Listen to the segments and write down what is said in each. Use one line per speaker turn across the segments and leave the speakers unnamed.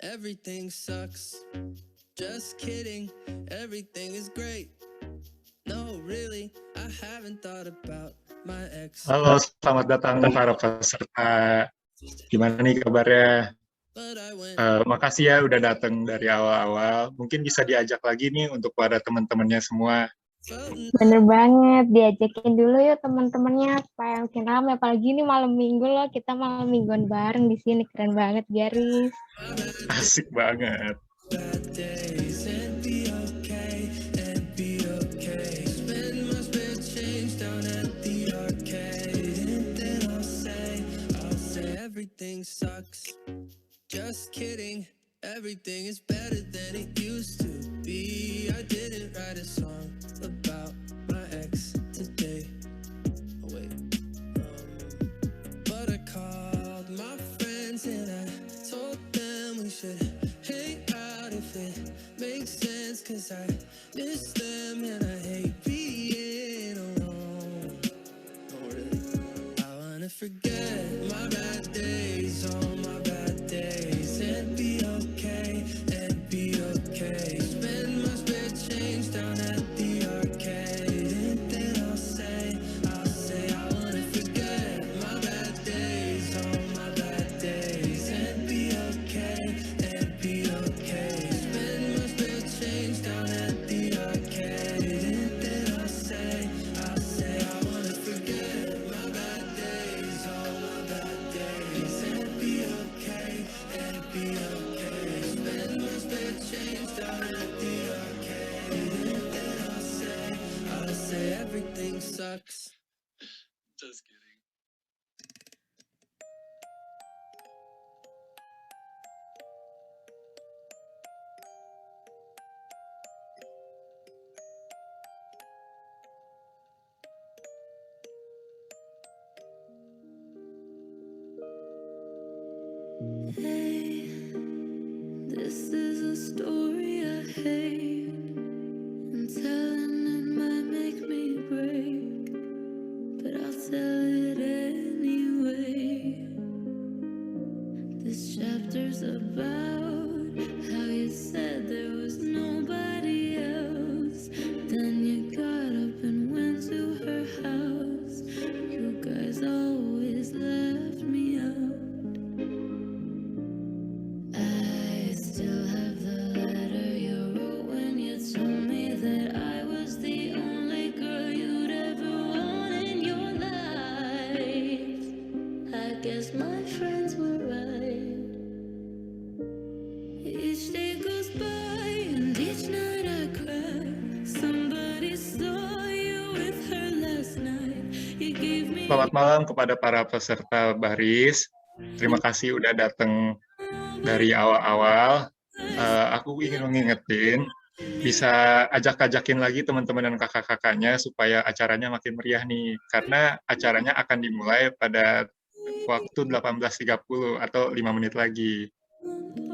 Everything sucks. Just kidding. Everything is great. No, really, I haven't thought about my ex.
Halo, selamat datang para peserta. Gimana nih kabarnya? Makasih ya udah datang dari awal-awal. Mungkin bisa diajak lagi nih untuk para teman-temannya semua.
Bener banget, diajakin dulu yuk teman-temannya supaya makin ramai. Apalagi ini malam minggu loh, kita malam mingguan bareng di sini, keren banget Garis.
Asik banget.
Everything sucks. Just kidding. Everything is better than it used to be. I didn't write a song about my ex today. Oh, wait. But I called my friends and I told them we should hang out if it makes sense. Cause I miss them and I hate being alone. Oh, really? I wanna forget my bad days, all my bad days, and be okay, and be okay. Spend my spare change down at the arcade, and then I'll say I wanna forget my bad days, all my bad days, and be okay, and be okay. Spend my spare change down at the arcade, and then I'll say I wanna forget my bad days, all my bad days, and be okay, and be okay. Spend my spare change down at the arcade, and then I'll say everything sucks. Just kidding.
Hey, this is a story I hate, and telling it might make me break, but I'll tell it anyway. This chapter's about how you said there was nobody else, then you got up and went to her house. You guys always left me out. I still have the letter you wrote when you told me that I was the only girl you'd ever want in your life. I guess my friends were right. Each day goes by and each night I cry. Somebody saw you with her last night. You gave me.
Selamat malam kepada para peserta baris. Terima kasih udah datang dari awal-awal. Aku ingin mengingetin, bisa ajak-ajakin lagi teman-teman dan kakak-kakaknya supaya acaranya makin meriah nih. Karena acaranya akan dimulai pada waktu 18.30 atau 5 menit lagi.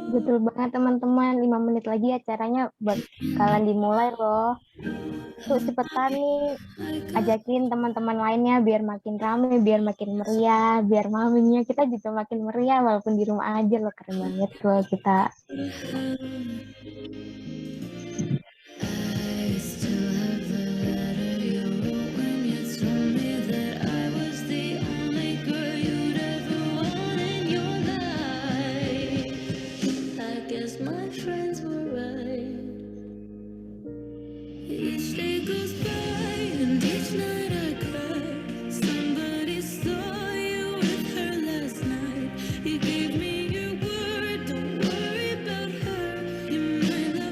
Betul banget teman-teman, 5 menit lagi acaranya bakalan dimulai loh. Tuh cepetan nih, ajakin teman-teman lainnya biar makin ramai, biar makin meriah, biar malamnya kita juga makin meriah walaupun di rumah aja loh, keren banget loh kita.
I still have the letter you wrote when you told me that I was the only girl you'd ever want in your life. I guess my friends were right. Each day goes by and each night I cry. Somebody saw you with her last night. You gave me your word, don't worry about her. You might not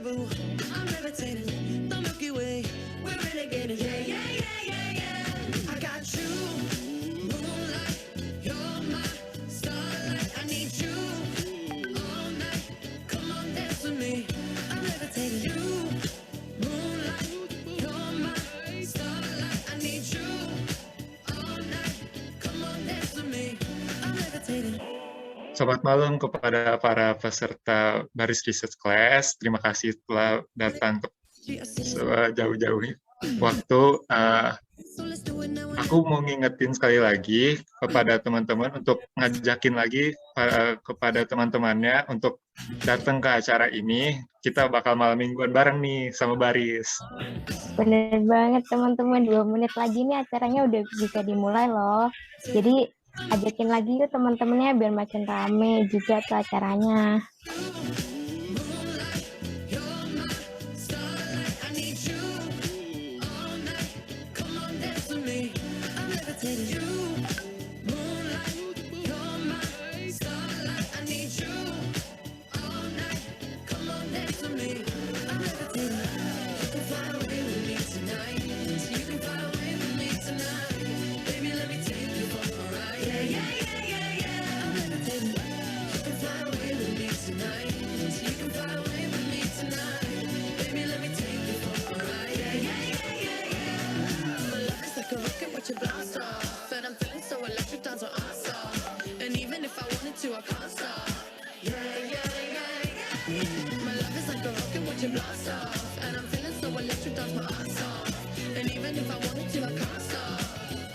boo. I'm levitating, the Milky Way. We're renegading, yeah, yeah, yeah, yeah, yeah. I got you, moonlight. You're my starlight. I need you all night. Come on, dance with me. I'm levitating, you, moonlight. You're my starlight. I need you all night. Come on, dance with me. I'm levitating.
Selamat malam kepada para peserta Baris Research Class. Terima kasih telah datang ke jauh-jauh waktu.
So let's do it now.
Aku mau ngingetin sekali lagi kepada teman-teman untuk ngajakin lagi kepada teman-temannya untuk datang ke acara ini. Kita bakal malam mingguan bareng nih sama Baris.
Bener banget teman-teman, 2 menit lagi nih acaranya udah bisa dimulai loh. Jadi ajakin lagi yuk teman-temannya biar makin rame juga tuh acaranya.
I need you all night. Come on, dance with me. I'm levitating. You, moonlight. You're my starlight. I need you all night. Come on, dance with me. I'm levitating. You can fly away with me tonight. You can fly away with me tonight. Baby, let me take you for a ride. Yeah, yeah, yeah, yeah, yeah. I'm levitating. You can fly away with me tonight. You can fly away with me tonight. Baby, let me take you for a ride. Yeah, yeah, yeah, yeah, yeah. My love is like a rocket, watch it blast off. And I'm feeling so electric, down to awesome. And even if I wanted to, I can't stop. Yeah, yeah, yeah, yeah. My love is like a rocket, watch it blast off. And I'm feeling so electric, down to awesome. And even if I wanted to, I can't stop.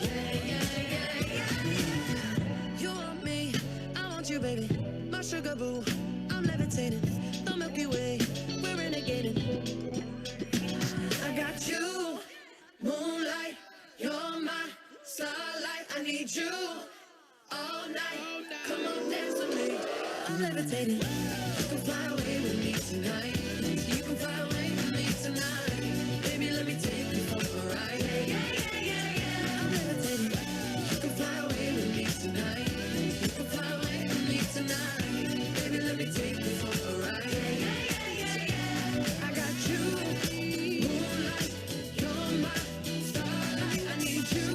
Yeah, yeah, yeah, yeah. You want me, I want you, baby. My sugar boo, I'm levitating. The Milky Way, we're renegading. I got you, moonlight. You're my starlight. I need you all night. Come on, dance with me. I'm levitating. You can fly away with me tonight. You can fly away with me tonight. Baby, let me take you for a ride. Yeah, yeah, yeah, yeah, yeah. I'm levitating. You can fly away with me tonight. You can fly away with me tonight. Baby, let me take you for a ride. Yeah, yeah, yeah, yeah, yeah. I got you, moonlight. You're my starlight. I need you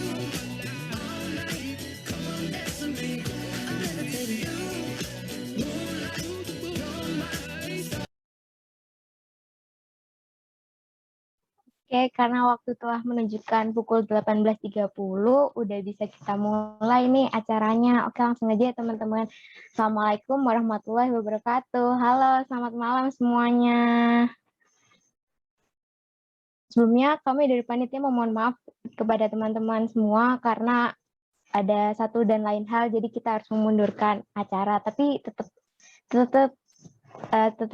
all night. Come on, dance with me. I'm levitating. You, moonlight. You're my starlight.
Oke, karena waktu telah menunjukkan pukul 18.30, udah bisa kita mulai nih acaranya. Oke, langsung aja ya teman-teman. Assalamualaikum warahmatullahi wabarakatuh. Halo, selamat malam semuanya. Sebelumnya kami dari panitia memohon maaf kepada teman-teman semua karena ada satu dan lain hal, jadi kita harus memundurkan acara. Tapi tetap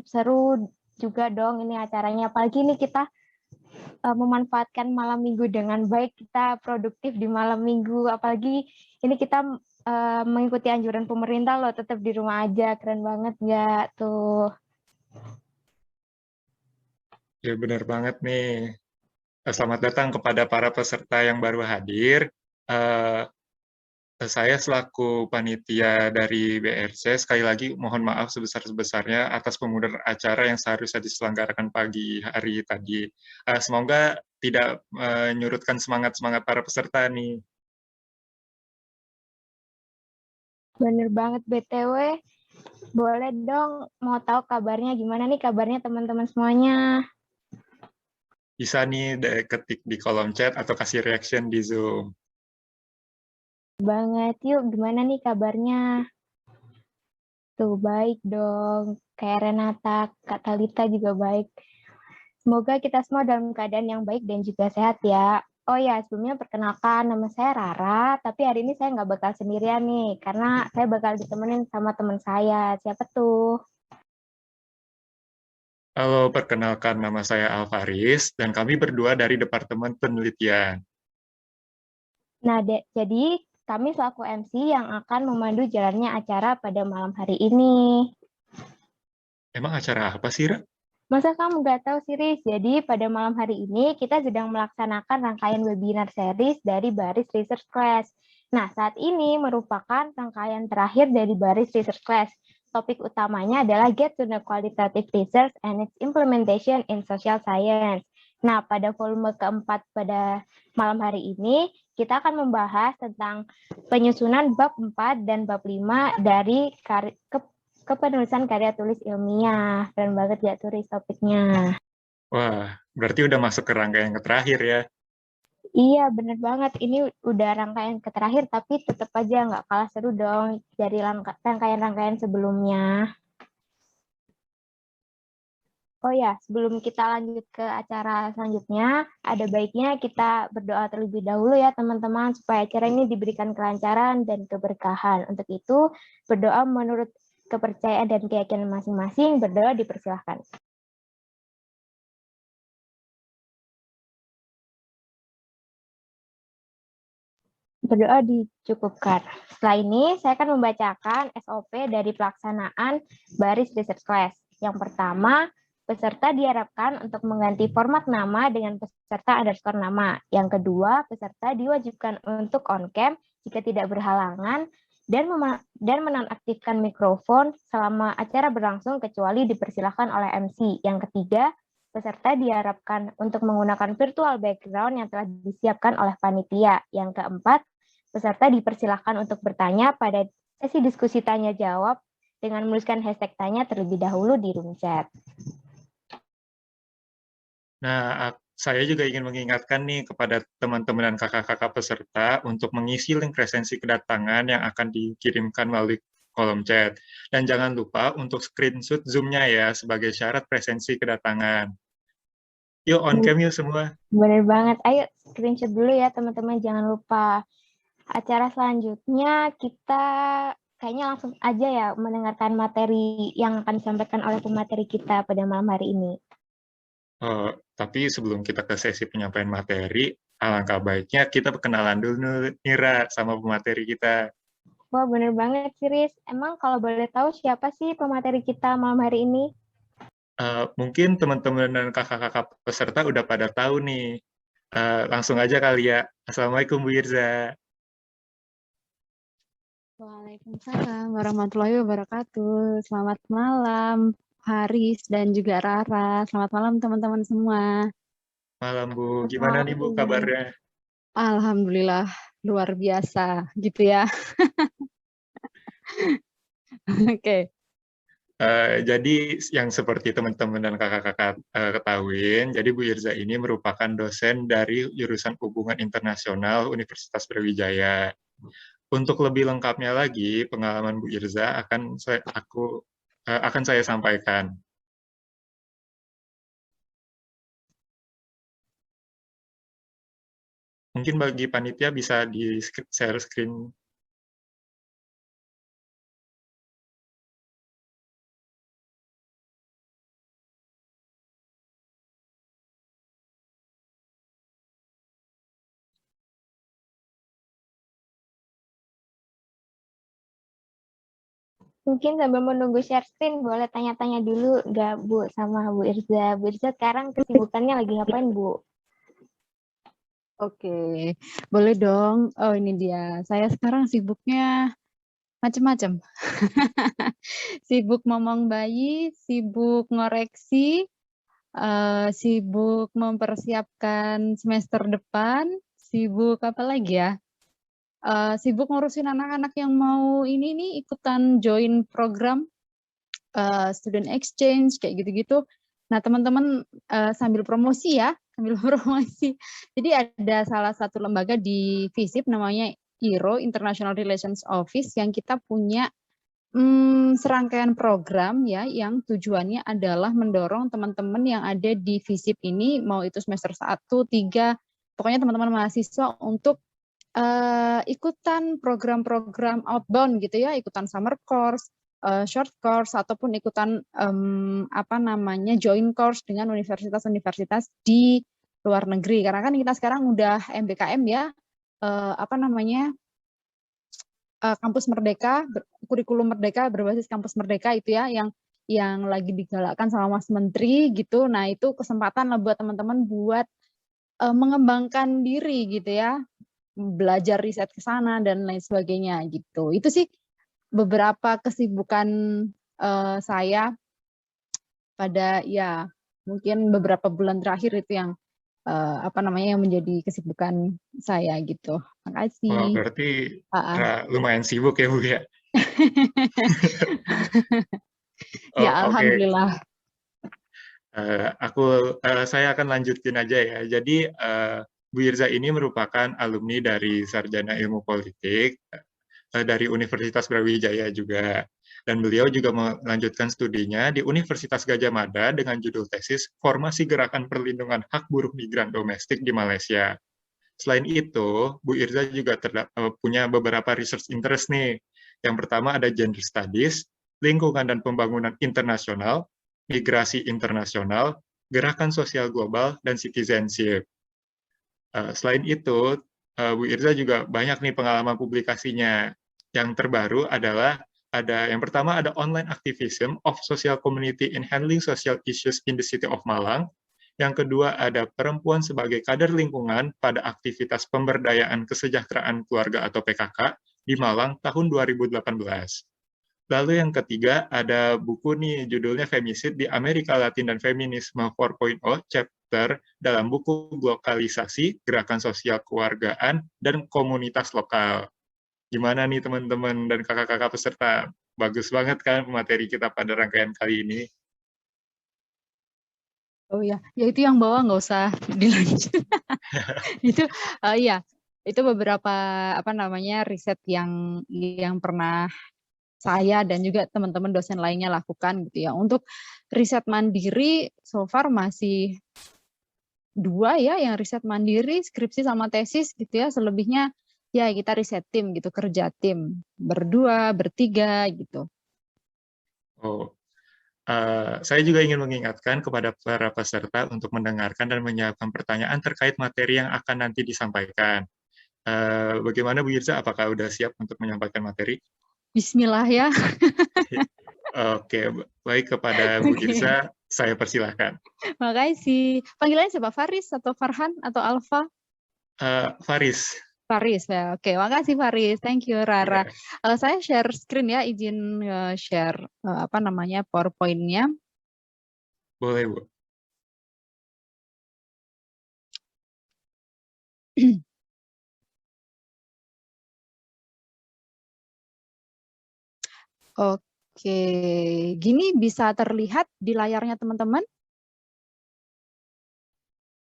seru juga dong ini acaranya. Apalagi ini kita memanfaatkan malam minggu dengan baik, kita produktif di malam minggu, apalagi ini kita mengikuti anjuran pemerintah loh, tetap di rumah aja, keren banget nggak tuh?
Ya benar banget nih. Selamat datang kepada para peserta yang baru hadir. Saya selaku panitia dari BRC, sekali lagi mohon maaf sebesar-besarnya atas pemunduran acara yang seharusnya diselenggarakan pagi hari tadi. Semoga tidak menyurutkan semangat-semangat para peserta nih.
Bener banget, BTW. Boleh dong, mau tahu kabarnya gimana nih kabarnya teman-teman semuanya?
Bisa nih ketik di kolom chat atau kasih reaction di Zoom.
Banget, yuk gimana nih kabarnya? Tuh baik dong, kayak Renata, Kak Talita juga baik. Semoga kita semua dalam keadaan yang baik dan juga sehat ya. Oh ya, sebelumnya perkenalkan, nama saya Rara, tapi hari ini saya nggak bakal sendirian nih, karena saya bakal ditemenin sama teman saya. Siapa tuh?
Halo, perkenalkan nama saya Alvaris, dan kami berdua dari Departemen Penelitian.
Nah, jadi kami selaku MC yang akan memandu jalannya acara pada malam hari ini.
Emang acara apa sih, Ra?
Masa kamu nggak tahu sih, Riz? Jadi pada malam hari ini kita sedang melaksanakan rangkaian webinar series dari Baris Research Class. Nah, saat ini merupakan rangkaian terakhir dari Baris Research Class. topik utamanya adalah Get to know Qualitative Research and its Implementation in Social Science. Nah, pada volume keempat pada malam hari ini, kita akan membahas tentang penyusunan bab 4 dan bab 5 dari kepenulisan karya tulis ilmiah. Keren banget ya tulis topiknya.
Wah, berarti udah masuk ke rangkaian yang terakhir ya.
Iya, bener banget. Ini udah rangkaian terakhir, tapi tetap aja nggak kalah seru dong dari rangkaian-rangkaian sebelumnya. Oh ya, sebelum kita lanjut ke acara selanjutnya, ada baiknya kita berdoa terlebih dahulu ya teman-teman, supaya acara ini diberikan kelancaran dan keberkahan. Untuk itu, berdoa menurut kepercayaan dan keyakinan masing-masing, berdoa dipersilahkan. Berdoa dicukupkan. Setelah ini, saya akan membacakan SOP dari pelaksanaan baris research class. Yang pertama, peserta diharapkan untuk mengganti format nama dengan peserta underscore nama. Yang kedua, peserta diwajibkan untuk on-cam jika tidak berhalangan dan menonaktifkan mikrofon selama acara berlangsung kecuali dipersilakan oleh MC. Yang ketiga, peserta diharapkan untuk menggunakan virtual background yang telah disiapkan oleh panitia. Yang keempat, peserta dipersilakan untuk bertanya pada sesi diskusi tanya-jawab dengan menuliskan hashtag tanya terlebih dahulu di room chat.
Nah, saya juga ingin mengingatkan nih kepada teman-teman dan kakak-kakak peserta untuk mengisi link presensi kedatangan yang akan dikirimkan melalui kolom chat. Dan jangan lupa untuk screenshot Zoom-nya ya sebagai syarat presensi kedatangan. Yuk, on cam yuk semua.
Bener banget. Ayo screenshot dulu ya teman-teman, jangan lupa. Acara selanjutnya kita kayaknya langsung aja ya mendengarkan materi yang akan disampaikan oleh pemateri kita pada malam hari ini.
Tapi sebelum kita ke sesi penyampaian materi, alangkah baiknya kita perkenalan dulu Nira sama pemateri kita.
Wah, bener banget sih, Riz. Emang kalau boleh tahu siapa sih pemateri kita malam hari ini?
Mungkin teman-teman dan kakak-kakak peserta udah pada tahu nih. Langsung aja kali ya. Assalamualaikum Bu Irza.
Waalaikumsalam warahmatullahi wabarakatuh. Selamat malam, Haris dan juga Rara. Selamat malam teman-teman semua.
Malam Bu, gimana nih Bu kabarnya?
Alhamdulillah luar biasa gitu ya. Oke.
Jadi yang seperti teman-teman dan kakak-kakak ketahuin, jadi Bu Irza ini merupakan dosen dari jurusan Hubungan Internasional Universitas Brawijaya. Untuk lebih lengkapnya lagi, pengalaman Bu Irza akan saya sampaikan. Mungkin bagi panitia bisa di-share screen.
Mungkin sambil menunggu share screen, boleh tanya-tanya dulu nggak Bu sama Bu Irza? Bu Irza sekarang kesibukannya lagi ngapain Bu?
Oke, boleh dong. Oh ini dia. Saya sekarang sibuknya macam-macam. Sibuk ngomong bayi, sibuk ngoreksi, sibuk mempersiapkan semester depan, sibuk apa lagi ya? Sibuk ngurusin anak-anak yang mau ini nih ikutan join program student exchange kayak gitu-gitu. Nah teman-teman sambil promosi ya, sambil promosi. Jadi ada salah satu lembaga di FISIP namanya IRO International Relations Office yang kita punya serangkaian program ya yang tujuannya adalah mendorong teman-teman yang ada di FISIP ini mau itu semester 1, 3, pokoknya teman-teman mahasiswa untuk ikutan program-program outbound gitu ya, ikutan summer course, short course ataupun ikutan join course dengan universitas-universitas di luar negeri. Karena kan kita sekarang udah MBKM ya, kampus merdeka, kurikulum merdeka berbasis kampus merdeka itu ya yang lagi digalakkan sama Mas Menteri gitu. Nah, itu kesempatan lah buat teman-teman buat mengembangkan diri gitu ya. Belajar riset ke sana dan lain sebagainya gitu. Itu sih beberapa kesibukan saya pada ya mungkin beberapa bulan terakhir itu yang yang menjadi kesibukan saya gitu.
Wah,
Makasih.
berarti
lumayan
lumayan sibuk ya Bu ya.
Ya,
Oke,
alhamdulillah.
saya akan lanjutin aja ya. Jadi Bu Irza ini merupakan alumni dari Sarjana Ilmu Politik dari Universitas Brawijaya juga. Dan beliau juga melanjutkan studinya di Universitas Gadjah Mada dengan judul tesis Formasi Gerakan Perlindungan Hak Buruh Migran Domestik di Malaysia. Selain itu, Bu Irza juga punya beberapa research interest nih. Yang pertama ada gender studies, lingkungan dan pembangunan internasional, migrasi internasional, gerakan sosial global, dan citizenship. Selain itu, Bu Irza juga banyak nih pengalaman publikasinya. Yang terbaru adalah yang pertama ada Online Activism of Social Community in Handling Social Issues in the City of Malang. Yang kedua ada Perempuan sebagai Kader Lingkungan pada Aktivitas Pemberdayaan Kesejahteraan Keluarga atau PKK di Malang tahun 2018. Lalu yang ketiga ada buku nih judulnya Femisid di Amerika Latin dan Feminisme 4.0 chapter dalam buku Globalisasi, Gerakan Sosial Kewargaan, dan Komunitas Lokal. Gimana nih teman-teman dan kakak-kakak peserta? Bagus banget kan materi kita pada rangkaian kali ini?
Oh ya, ya itu yang bawah nggak usah dilanjut. Itu itu beberapa riset yang pernah saya dan juga teman-teman dosen lainnya lakukan gitu ya. Untuk riset mandiri so far masih 2 ya yang riset mandiri, skripsi sama tesis gitu ya. Selebihnya ya kita riset tim gitu, kerja tim, berdua, bertiga gitu.
Saya juga ingin mengingatkan kepada para peserta untuk mendengarkan dan menyiapkan pertanyaan terkait materi yang akan nanti disampaikan. Bagaimana Bu Irza, apakah sudah siap untuk menyampaikan materi?
Bismillah ya.
Oke, baik kepada Bu Irza, saya persilahkan.
Makasih. Panggilannya siapa? Faris atau Farhan atau Alfa?
Faris.
Faris ya. Oke, makasih Faris. Thank you Rara. Saya share screen ya, izin share PowerPoint-nya.
Boleh, Bu.
Oke, gini bisa terlihat di layarnya teman-teman?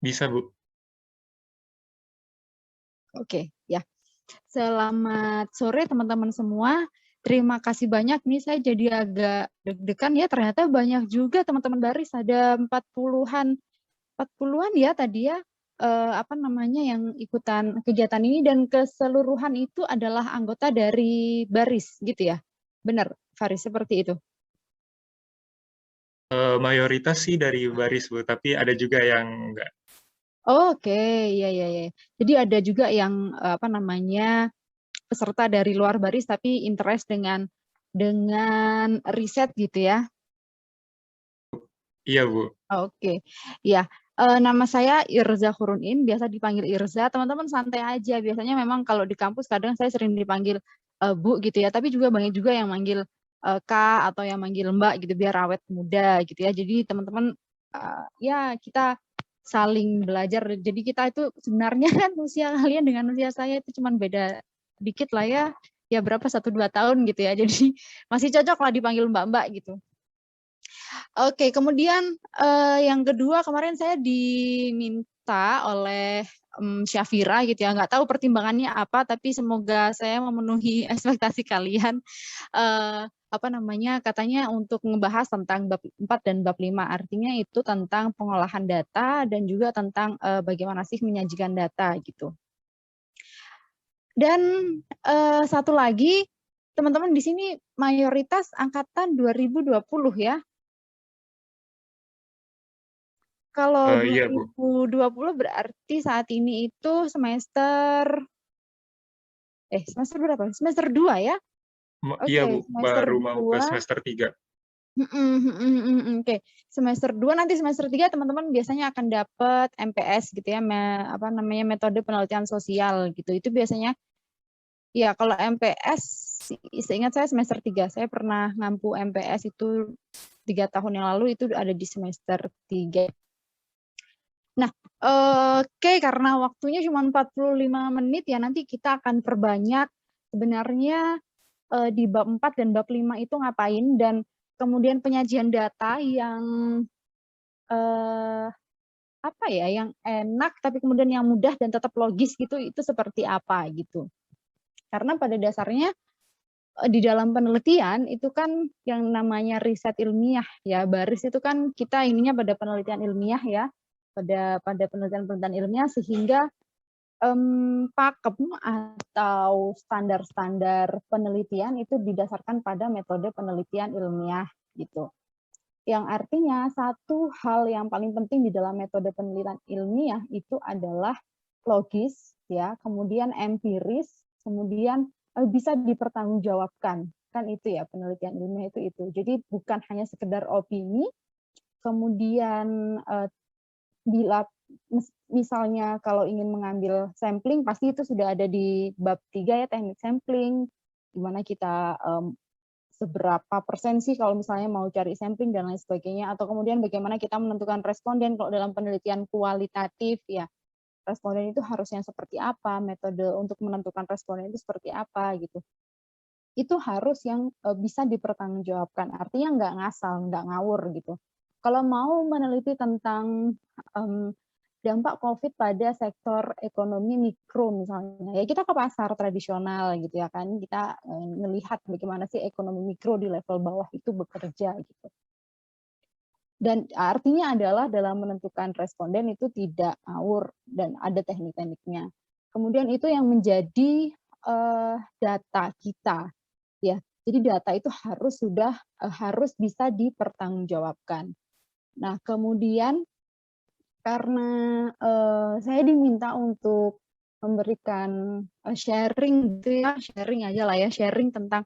Bisa, Bu.
Oke, ya. Selamat sore teman-teman semua. Terima kasih banyak nih, saya jadi agak deg-degan ya, ternyata banyak juga teman-teman baris, ada 40-an ya tadi ya, yang ikutan kegiatan ini dan keseluruhan itu adalah anggota dari baris gitu ya. Benar, Faris, seperti itu.
Mayoritas sih dari baris, Bu, tapi ada juga yang enggak.
Oke, ya. Jadi ada juga yang peserta dari luar baris tapi interest dengan riset gitu ya.
Iya, Bu.
Oke. Ya, nama saya Irza Hurunin, biasa dipanggil Irza. Teman-teman santai aja. Biasanya memang kalau di kampus kadang saya sering dipanggil Bu gitu ya, tapi juga banyak juga yang manggil Kak atau yang manggil Mbak gitu biar awet muda gitu ya. Jadi teman-teman ya kita saling belajar. Jadi kita itu sebenarnya kan usia kalian dengan usia saya itu cuma beda dikit lah ya. Ya berapa 1-2 tahun gitu ya. Jadi masih cocok lah dipanggil Mbak-mbak gitu. Oke, kemudian yang kedua kemarin saya diminta oleh Syafira gitu ya, nggak tahu pertimbangannya apa, tapi semoga saya memenuhi ekspektasi kalian. Katanya untuk ngebahas tentang bab 4 dan bab 5, artinya itu tentang pengolahan data dan juga tentang bagaimana sih menyajikan data gitu. Dan satu lagi, teman-teman di sini mayoritas angkatan 2020 ya. Kalau 2020 berarti saat ini itu semester berapa? Semester 2 ya?
Iya, Bu, baru mau ke semester 3.
Oke, semester 2 nanti semester 3 teman-teman biasanya akan dapat MPS gitu ya, metode penelitian sosial gitu. Itu biasanya Ya, kalau MPS, seingat saya semester 3. Saya pernah ngampu MPS itu 3 tahun yang lalu, itu ada di semester 3. Nah, oke, karena waktunya cuma 45 menit ya, nanti kita akan perbanyak sebenarnya di bab 4 dan bab 5 itu ngapain, dan kemudian penyajian data yang apa ya, yang enak tapi kemudian yang mudah dan tetap logis gitu, itu seperti apa gitu. Karena pada dasarnya di dalam penelitian itu kan yang namanya riset ilmiah ya, baris itu kan kita ininya pada penelitian ilmiah ya, pada penelitian-penelitian ilmiah, sehingga pakem atau standar-standar penelitian itu didasarkan pada metode penelitian ilmiah gitu. Yang artinya satu hal yang paling penting di dalam metode penelitian ilmiah itu adalah logis ya, kemudian empiris, kemudian bisa dipertanggungjawabkan. Kan itu ya, penelitian ilmiah itu. Jadi bukan hanya sekedar opini, kemudian bila misalnya kalau ingin mengambil sampling, pasti itu sudah ada di bab 3 ya, teknik sampling, di mana kita seberapa persen sih kalau misalnya mau cari sampling dan lain sebagainya, atau kemudian bagaimana kita menentukan responden kalau dalam penelitian kualitatif ya, responden itu harusnya seperti apa, metode untuk menentukan responden itu seperti apa gitu. Itu harus yang bisa dipertanggungjawabkan, artinya nggak ngasal, nggak ngawur gitu. Kalau mau meneliti tentang dampak COVID pada sektor ekonomi mikro misalnya, ya kita ke pasar tradisional gitu ya kan, kita melihat bagaimana sih ekonomi mikro di level bawah itu bekerja gitu. Dan artinya adalah dalam menentukan responden itu tidak ngawur dan ada teknik-tekniknya. Kemudian itu yang menjadi data kita ya. Jadi data itu harus bisa dipertanggungjawabkan. Nah, kemudian karena saya diminta untuk memberikan sharing gitu ya, sharing aja lah ya, sharing tentang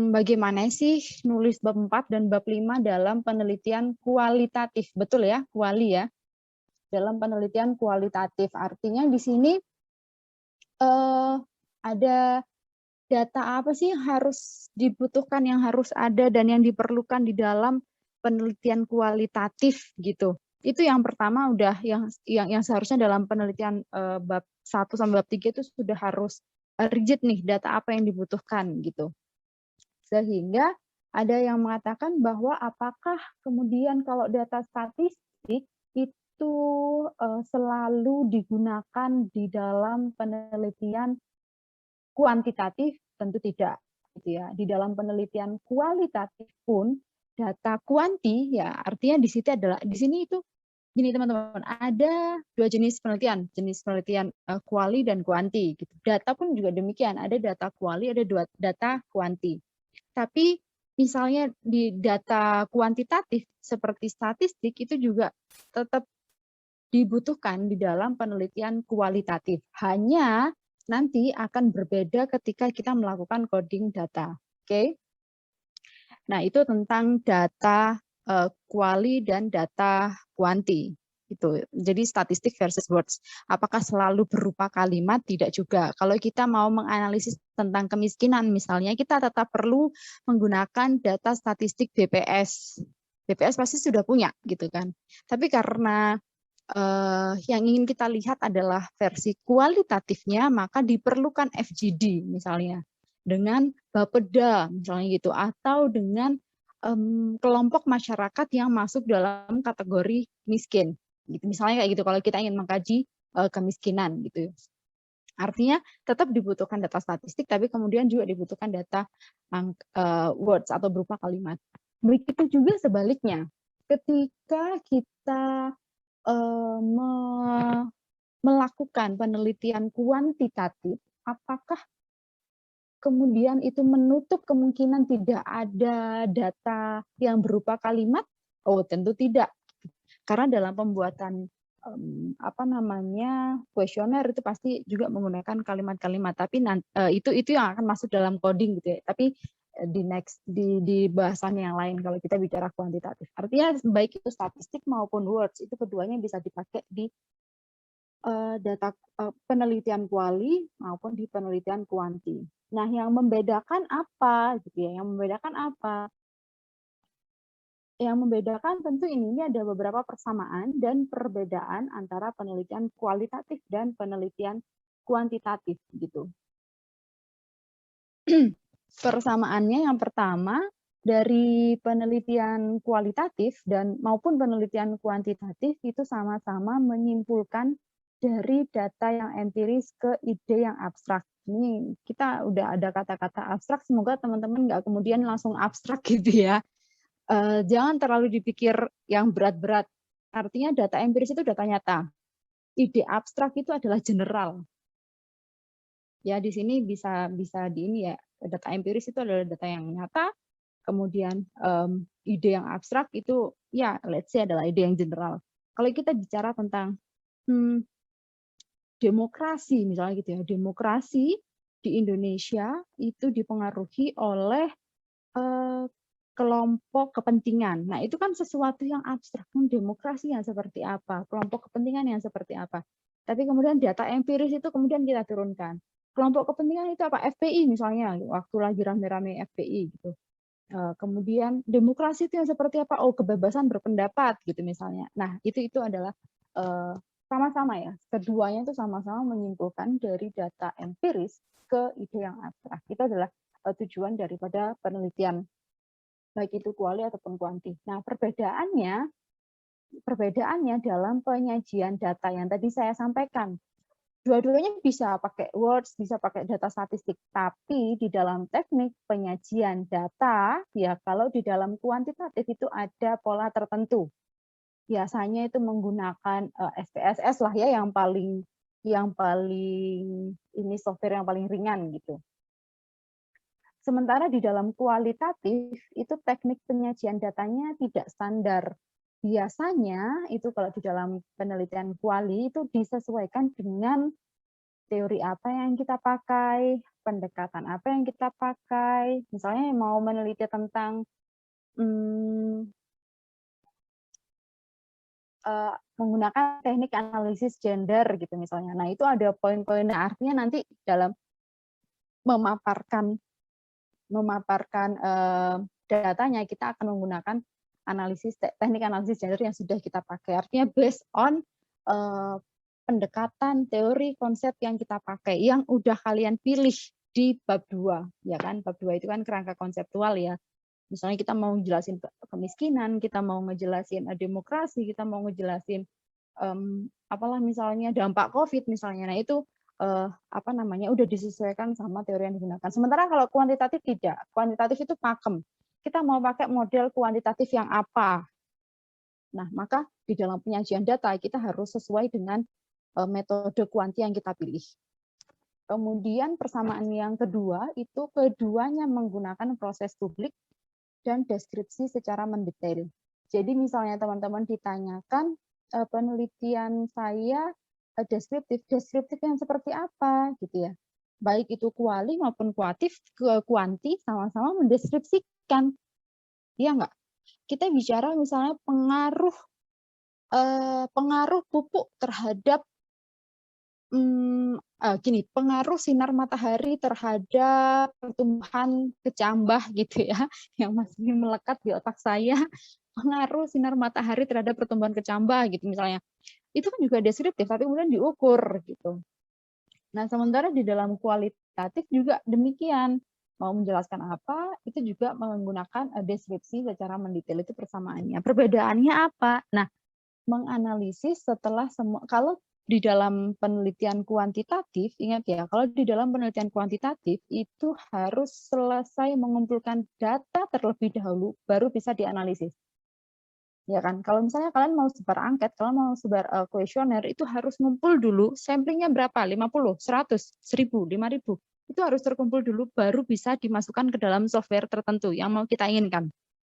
bagaimana sih nulis bab 4 dan bab 5 dalam penelitian kualitatif, betul ya, kuali ya, dalam penelitian kualitatif. Artinya di sini ada data apa sih yang harus dibutuhkan, yang harus ada dan yang diperlukan di dalam penelitian kualitatif gitu. Itu yang pertama udah yang seharusnya dalam penelitian bab 1 sampai bab 3 itu sudah harus rigid nih, data apa yang dibutuhkan gitu. Sehingga ada yang mengatakan bahwa apakah kemudian kalau data statistik itu selalu digunakan di dalam penelitian kuantitatif? Tentu tidak gitu ya. Di dalam penelitian kualitatif pun data kuanti ya, artinya di sini itu gini teman-teman, ada dua jenis penelitian kuali dan kuanti gitu. Data pun juga demikian, ada data kuali, ada data kuanti. Tapi misalnya di data kuantitatif seperti statistik itu juga tetap dibutuhkan di dalam penelitian kualitatif. Hanya nanti akan berbeda ketika kita melakukan coding data. Oke. Nah, itu tentang data kuali dan data kuanti. Itu. Jadi statistik versus words. Apakah selalu berupa kalimat? Tidak juga. Kalau kita mau menganalisis tentang kemiskinan misalnya, kita tetap perlu menggunakan data statistik BPS. BPS pasti sudah punya gitu kan. Tapi karena yang ingin kita lihat adalah versi kualitatifnya, maka diperlukan FGD misalnya dengan Bapeda misalnya gitu, atau dengan kelompok masyarakat yang masuk dalam kategori miskin gitu. Misalnya kayak gitu kalau kita ingin mengkaji kemiskinan gitu. Artinya tetap dibutuhkan data statistik, tapi kemudian juga dibutuhkan data words atau berupa kalimat. Begitu juga sebaliknya, ketika kita melakukan penelitian kuantitatif, apakah kemudian itu menutup kemungkinan tidak ada data yang berupa kalimat? Oh, tentu tidak. Karena dalam pembuatan kuesioner itu pasti juga menggunakan kalimat-kalimat, tapi itu yang akan masuk dalam coding gitu ya. Tapi di bahasan yang lain kalau kita bicara kuantitatif. Artinya baik itu statistik maupun words itu keduanya bisa dipakai di data penelitian kuali maupun di penelitian kuanti. Nah, yang membedakan apa gitu ya? Yang membedakan apa? Yang membedakan tentu ini ada beberapa persamaan dan perbedaan antara penelitian kualitatif dan penelitian kuantitatif gitu. Persamaannya yang pertama, dari penelitian kualitatif dan maupun penelitian kuantitatif itu sama-sama menyimpulkan dari data yang empiris ke ide yang abstrak. Ini kita udah ada kata-kata abstrak, semoga teman-teman nggak kemudian langsung abstrak gitu ya. Jangan terlalu dipikir yang berat-berat. Artinya data empiris itu data nyata. Ide abstrak itu adalah general. Ya di sini bisa di ini ya, data empiris itu adalah data yang nyata. Kemudian ide yang abstrak itu ya let's say adalah ide yang general. Kalau kita bicara tentang demokrasi misalnya gitu ya, demokrasi di Indonesia itu dipengaruhi oleh kelompok kepentingan. Nah, itu kan sesuatu yang abstrak. Demokrasi yang seperti apa? Kelompok kepentingan yang seperti apa? Tapi kemudian data empiris itu kemudian kita turunkan. Kelompok kepentingan itu apa? FPI misalnya, waktu lagi rame-rame FPI gitu. Kemudian demokrasi itu yang seperti apa? Oh, kebebasan berpendapat gitu misalnya. Nah, itu adalah sama-sama ya. Keduanya itu sama-sama menyimpulkan dari data empiris ke ide yang abstrak. Itu adalah tujuan daripada penelitian baik itu kuali ataupun kuanti. Nah, perbedaannya dalam penyajian data yang tadi saya sampaikan. Dua-duanya bisa pakai words, bisa pakai data statistik, tapi di dalam teknik penyajian data, ya kalau di dalam kuantitatif itu ada pola tertentu. Biasanya itu menggunakan SPSS lah ya yang paling ini software yang paling ringan gitu. Sementara di dalam kualitatif itu teknik penyajian datanya tidak standar. Biasanya itu kalau di dalam penelitian kuali itu disesuaikan dengan teori apa yang kita pakai, pendekatan apa yang kita pakai. Misalnya mau meneliti tentang menggunakan teknik analisis gender gitu misalnya. Nah, itu ada poin-poinnya, artinya nanti dalam memaparkan datanya kita akan menggunakan teknik analisis gender yang sudah kita pakai. Artinya based on pendekatan teori konsep yang kita pakai yang udah kalian pilih di bab 2 ya kan. Bab 2 itu kan kerangka konseptual ya. Misalnya kita mau ngejelasin kemiskinan, kita mau ngejelasin demokrasi, kita mau ngejelasin apalah misalnya dampak COVID misalnya. Nah, itu udah disesuaikan sama teori yang digunakan. Sementara kalau kuantitatif tidak. Kuantitatif itu pakem. Kita mau pakai model kuantitatif yang apa? Nah, maka di dalam penyajian data kita harus sesuai dengan metode kuanti yang kita pilih. Kemudian persamaan yang kedua itu keduanya menggunakan proses publik dan deskripsi secara mendetail. Jadi misalnya teman-teman ditanyakan penelitian saya deskriptif yang seperti apa gitu ya. Baik itu kuali maupun kuanti sama-sama mendeskripsikan. Iya enggak? Kita bicara misalnya pengaruh pupuk terhadap pengaruh sinar matahari terhadap pertumbuhan kecambah gitu ya, yang masih melekat di otak saya, pengaruh sinar matahari terhadap pertumbuhan kecambah gitu misalnya. Itu kan juga deskriptif, tapi kemudian diukur gitu. Nah, sementara di dalam kualitatif juga demikian. Mau menjelaskan apa, itu juga menggunakan deskripsi secara mendetail, itu persamaannya. Perbedaannya apa? Nah, menganalisis setelah semua, kalau di dalam penelitian kuantitatif, ingat ya, kalau di dalam penelitian kuantitatif itu harus selesai mengumpulkan data terlebih dahulu, baru bisa dianalisis. Ya kan, kalau misalnya kalian mau sebar angket, kalian mau sebar kuesioner, itu harus ngumpul dulu, samplingnya berapa? 50, 100, 1000, 5000. Itu harus terkumpul dulu, baru bisa dimasukkan ke dalam software tertentu yang mau kita inginkan.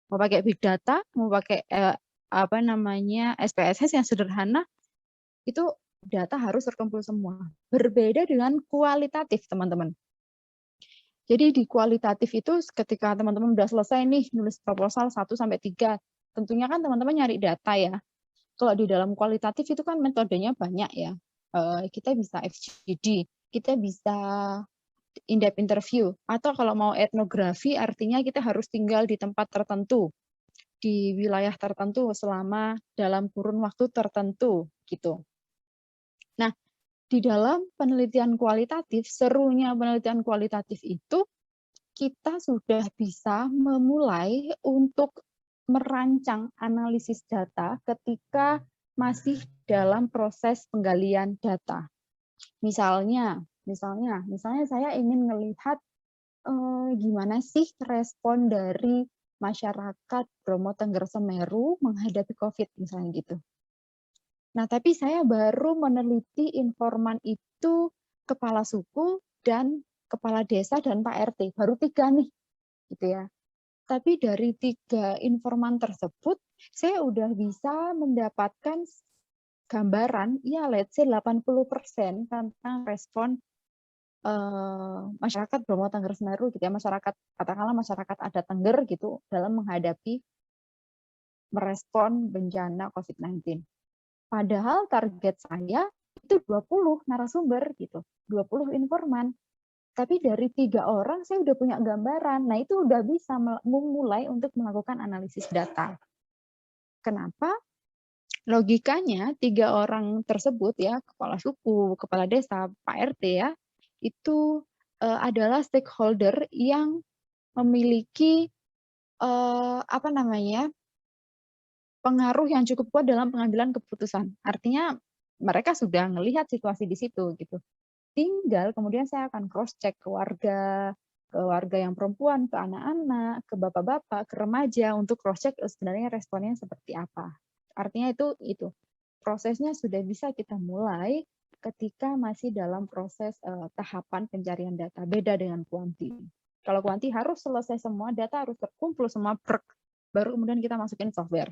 Mau pakai big data, mau pakai SPSS yang sederhana, itu data harus terkumpul semua. Berbeda dengan kualitatif, teman-teman. Jadi di kualitatif itu ketika teman-teman udah selesai nih nulis proposal 1-3, tentunya kan teman-teman nyari data ya. Kalau di dalam kualitatif itu kan metodenya banyak ya. kita bisa FGD, kita bisa in-depth interview, atau kalau mau etnografi artinya kita harus tinggal di tempat tertentu, di wilayah tertentu selama dalam kurun waktu tertentu gitu. Nah, di dalam penelitian kualitatif, serunya penelitian kualitatif itu kita sudah bisa memulai untuk merancang analisis data ketika masih dalam proses penggalian data. Misalnya saya ingin melihat gimana sih respon dari masyarakat Bromo Tengger Semeru menghadapi COVID misalnya gitu. Nah, tapi saya baru meneliti informan itu kepala suku dan kepala desa dan Pak RT, baru 3 nih, gitu ya. Tapi dari 3 informan tersebut, saya udah bisa mendapatkan gambaran, ya let's say 80% tentang respon masyarakat Bromo Tengger Semeru gitu ya, masyarakat katakanlah masyarakat adat Tengger gitu dalam menghadapi merespon bencana COVID-19. Padahal target saya itu 20 narasumber gitu, 20 informan. Tapi dari 3 orang saya udah punya gambaran. Nah, itu udah bisa memulai untuk melakukan analisis data. Kenapa? Logikanya 3 orang tersebut ya, kepala suku, kepala desa, Pak RT ya, itu adalah stakeholder yang memiliki pengaruh yang cukup kuat dalam pengambilan keputusan. Artinya mereka sudah melihat situasi di situ gitu. Tinggal kemudian saya akan cross check ke warga yang perempuan, ke anak-anak, ke bapak-bapak, ke remaja untuk cross check sebenarnya responnya seperti apa. Artinya itu prosesnya sudah bisa kita mulai ketika masih dalam proses tahapan pencarian data. Beda dengan kuanti. Kalau kuanti harus selesai semua, data harus terkumpul semua, baru kemudian kita masukin software.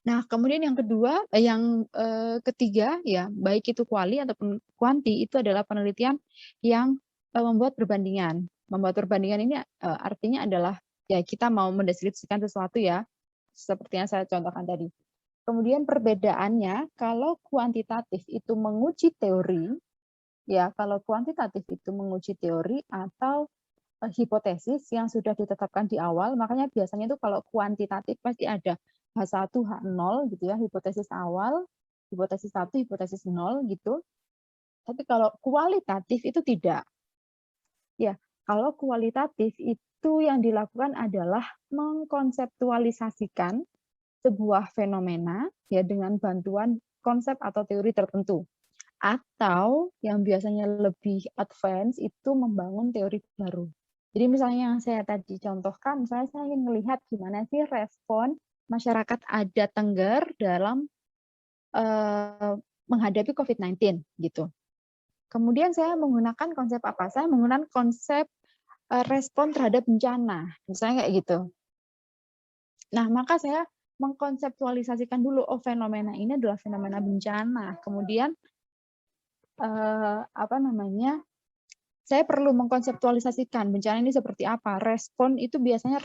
Nah, kemudian yang kedua, ketiga ya, baik itu kuali ataupun kuanti, itu adalah penelitian yang membuat perbandingan. Membuat perbandingan ini artinya adalah ya kita mau mendeskripsikan sesuatu ya, seperti yang saya contohkan tadi. Kemudian perbedaannya, kalau kuantitatif itu menguji teori, ya kalau kuantitatif itu menguji teori atau hipotesis yang sudah ditetapkan di awal, makanya biasanya itu kalau kuantitatif pasti ada H1, H0 gitu ya, hipotesis awal, hipotesis 1, hipotesis 0 gitu. Tapi kalau kualitatif itu tidak. Ya, kalau kualitatif itu yang dilakukan adalah mengkonseptualisasikan sebuah fenomena ya dengan bantuan konsep atau teori tertentu. Atau yang biasanya lebih advance itu membangun teori baru. Jadi misalnya yang saya tadi contohkan, misalnya saya ingin melihat gimana sih respon masyarakat adat Tengger dalam menghadapi COVID-19 gitu. Kemudian saya menggunakan konsep apa? Saya menggunakan konsep respon terhadap bencana, misalnya kayak gitu. Nah, maka saya mengkonseptualisasikan dulu, oh fenomena ini adalah fenomena bencana. Kemudian saya perlu mengkonseptualisasikan bencana ini seperti apa. Respon itu biasanya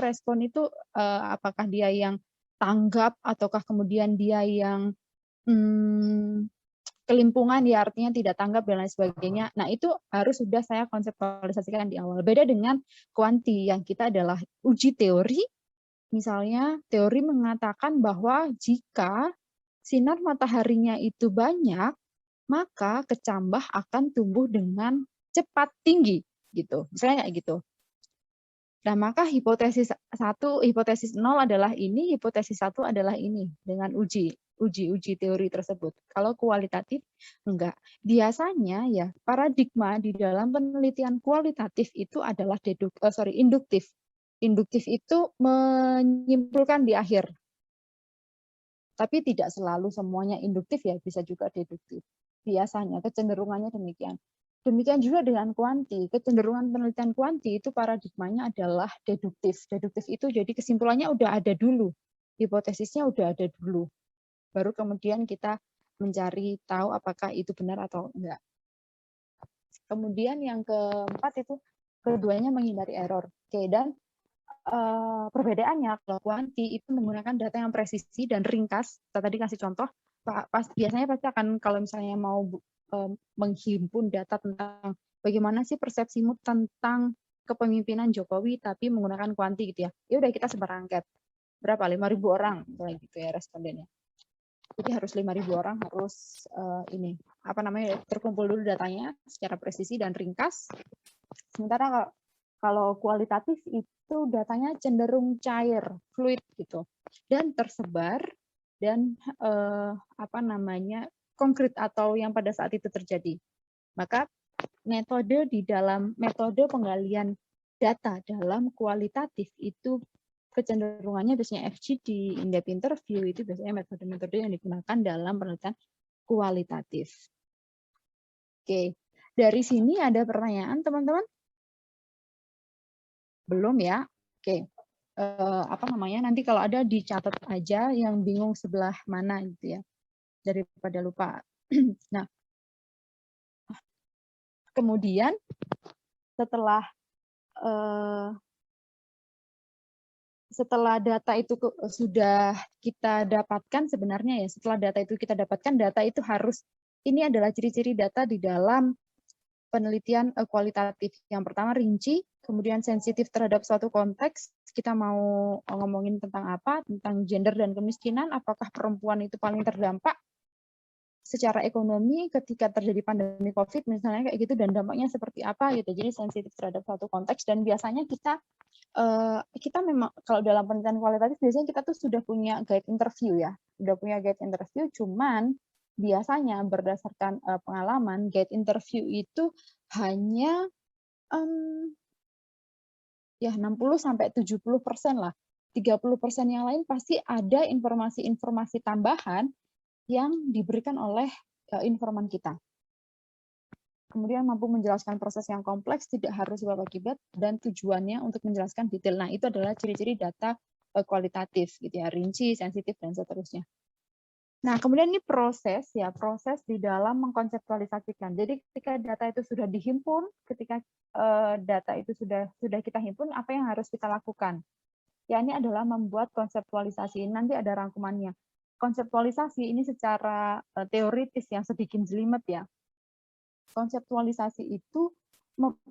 apakah dia yang tanggap ataukah kemudian dia yang kelimpungan ya artinya tidak tanggap dan lain sebagainya. Nah, itu harus sudah saya konseptualisasikan di awal. Beda dengan kuanti yang kita adalah uji teori. Misalnya teori mengatakan bahwa jika sinar mataharinya itu banyak, maka kecambah akan tumbuh dengan cepat tinggi gitu. Misalnya kayak gitu. Nah, maka hipotesis 1, hipotesis 0 adalah ini, hipotesis 1 adalah ini dengan uji teori tersebut. Kalau kualitatif enggak. Biasanya ya paradigma di dalam penelitian kualitatif itu adalah induktif. Induktif itu menyimpulkan di akhir. Tapi tidak selalu semuanya induktif ya, bisa juga deduktif. Biasanya kecenderungannya demikian. Demikian juga dengan kuanti. Kecenderungan penelitian kuanti itu paradigmanya adalah deduktif. Deduktif itu jadi kesimpulannya udah ada dulu. Hipotesisnya udah ada dulu. Baru kemudian kita mencari tahu apakah itu benar atau enggak. Kemudian yang keempat itu keduanya menghindari error. Oke, dan perbedaannya kalau kuanti itu menggunakan data yang presisi dan ringkas. Saya tadi kasih contoh biasanya pasti akan kalau misalnya mau menghimpun data tentang bagaimana sih persepsimu tentang kepemimpinan Jokowi tapi menggunakan kuanti gitu ya. Ya udah kita sebar angket. Berapa? 5.000 orang misalnya gitu ya respondennya. Jadi harus 5.000 orang harus ini apa namanya terkumpul dulu datanya secara presisi dan ringkas. Sementara kalau kualitatif itu datanya cenderung cair, fluid gitu, dan tersebar dan apa namanya konkret atau yang pada saat itu terjadi. Maka metode penggalian data dalam kualitatif itu kecenderungannya biasanya FGD, in-depth interview itu biasanya metode-metode yang digunakan dalam penelitian kualitatif. Oke, dari sini ada pertanyaan teman-teman? Belum ya? Oke, apa namanya? Nanti kalau ada dicatat aja yang bingung sebelah mana gitu ya, daripada lupa. Nah, kemudian setelah data itu sudah kita dapatkan sebenarnya ya, setelah data itu kita dapatkan, data itu harus, ini adalah ciri-ciri data di dalam penelitian kualitatif. Yang pertama rinci, kemudian sensitif terhadap suatu konteks, kita mau ngomongin tentang apa, tentang gender dan kemiskinan, apakah perempuan itu paling terdampak secara ekonomi ketika terjadi pandemi COVID misalnya kayak gitu, dan dampaknya seperti apa gitu. Jadi sensitif terhadap suatu konteks, dan biasanya kita memang kalau dalam penelitian kualitatif biasanya kita tuh sudah punya guide interview ya, sudah punya guide interview, cuman biasanya berdasarkan pengalaman guide interview itu hanya ya 60-70% lah. 30% yang lain pasti ada informasi-informasi tambahan yang diberikan oleh informan kita. Kemudian mampu menjelaskan proses yang kompleks, tidak harus sebab akibat, dan tujuannya untuk menjelaskan detail. Nah, itu adalah ciri-ciri data kualitatif, gitu ya, rinci, sensitif, dan seterusnya. Nah, kemudian ini proses di dalam mengkonseptualisasikan. Jadi ketika data itu sudah dihimpun, ketika data itu sudah kita himpun, apa yang harus kita lakukan? Ya, ini adalah membuat konseptualisasi. Nanti ada rangkumannya. Konseptualisasi ini secara teoritis yang sedikit jelimet ya. Konseptualisasi itu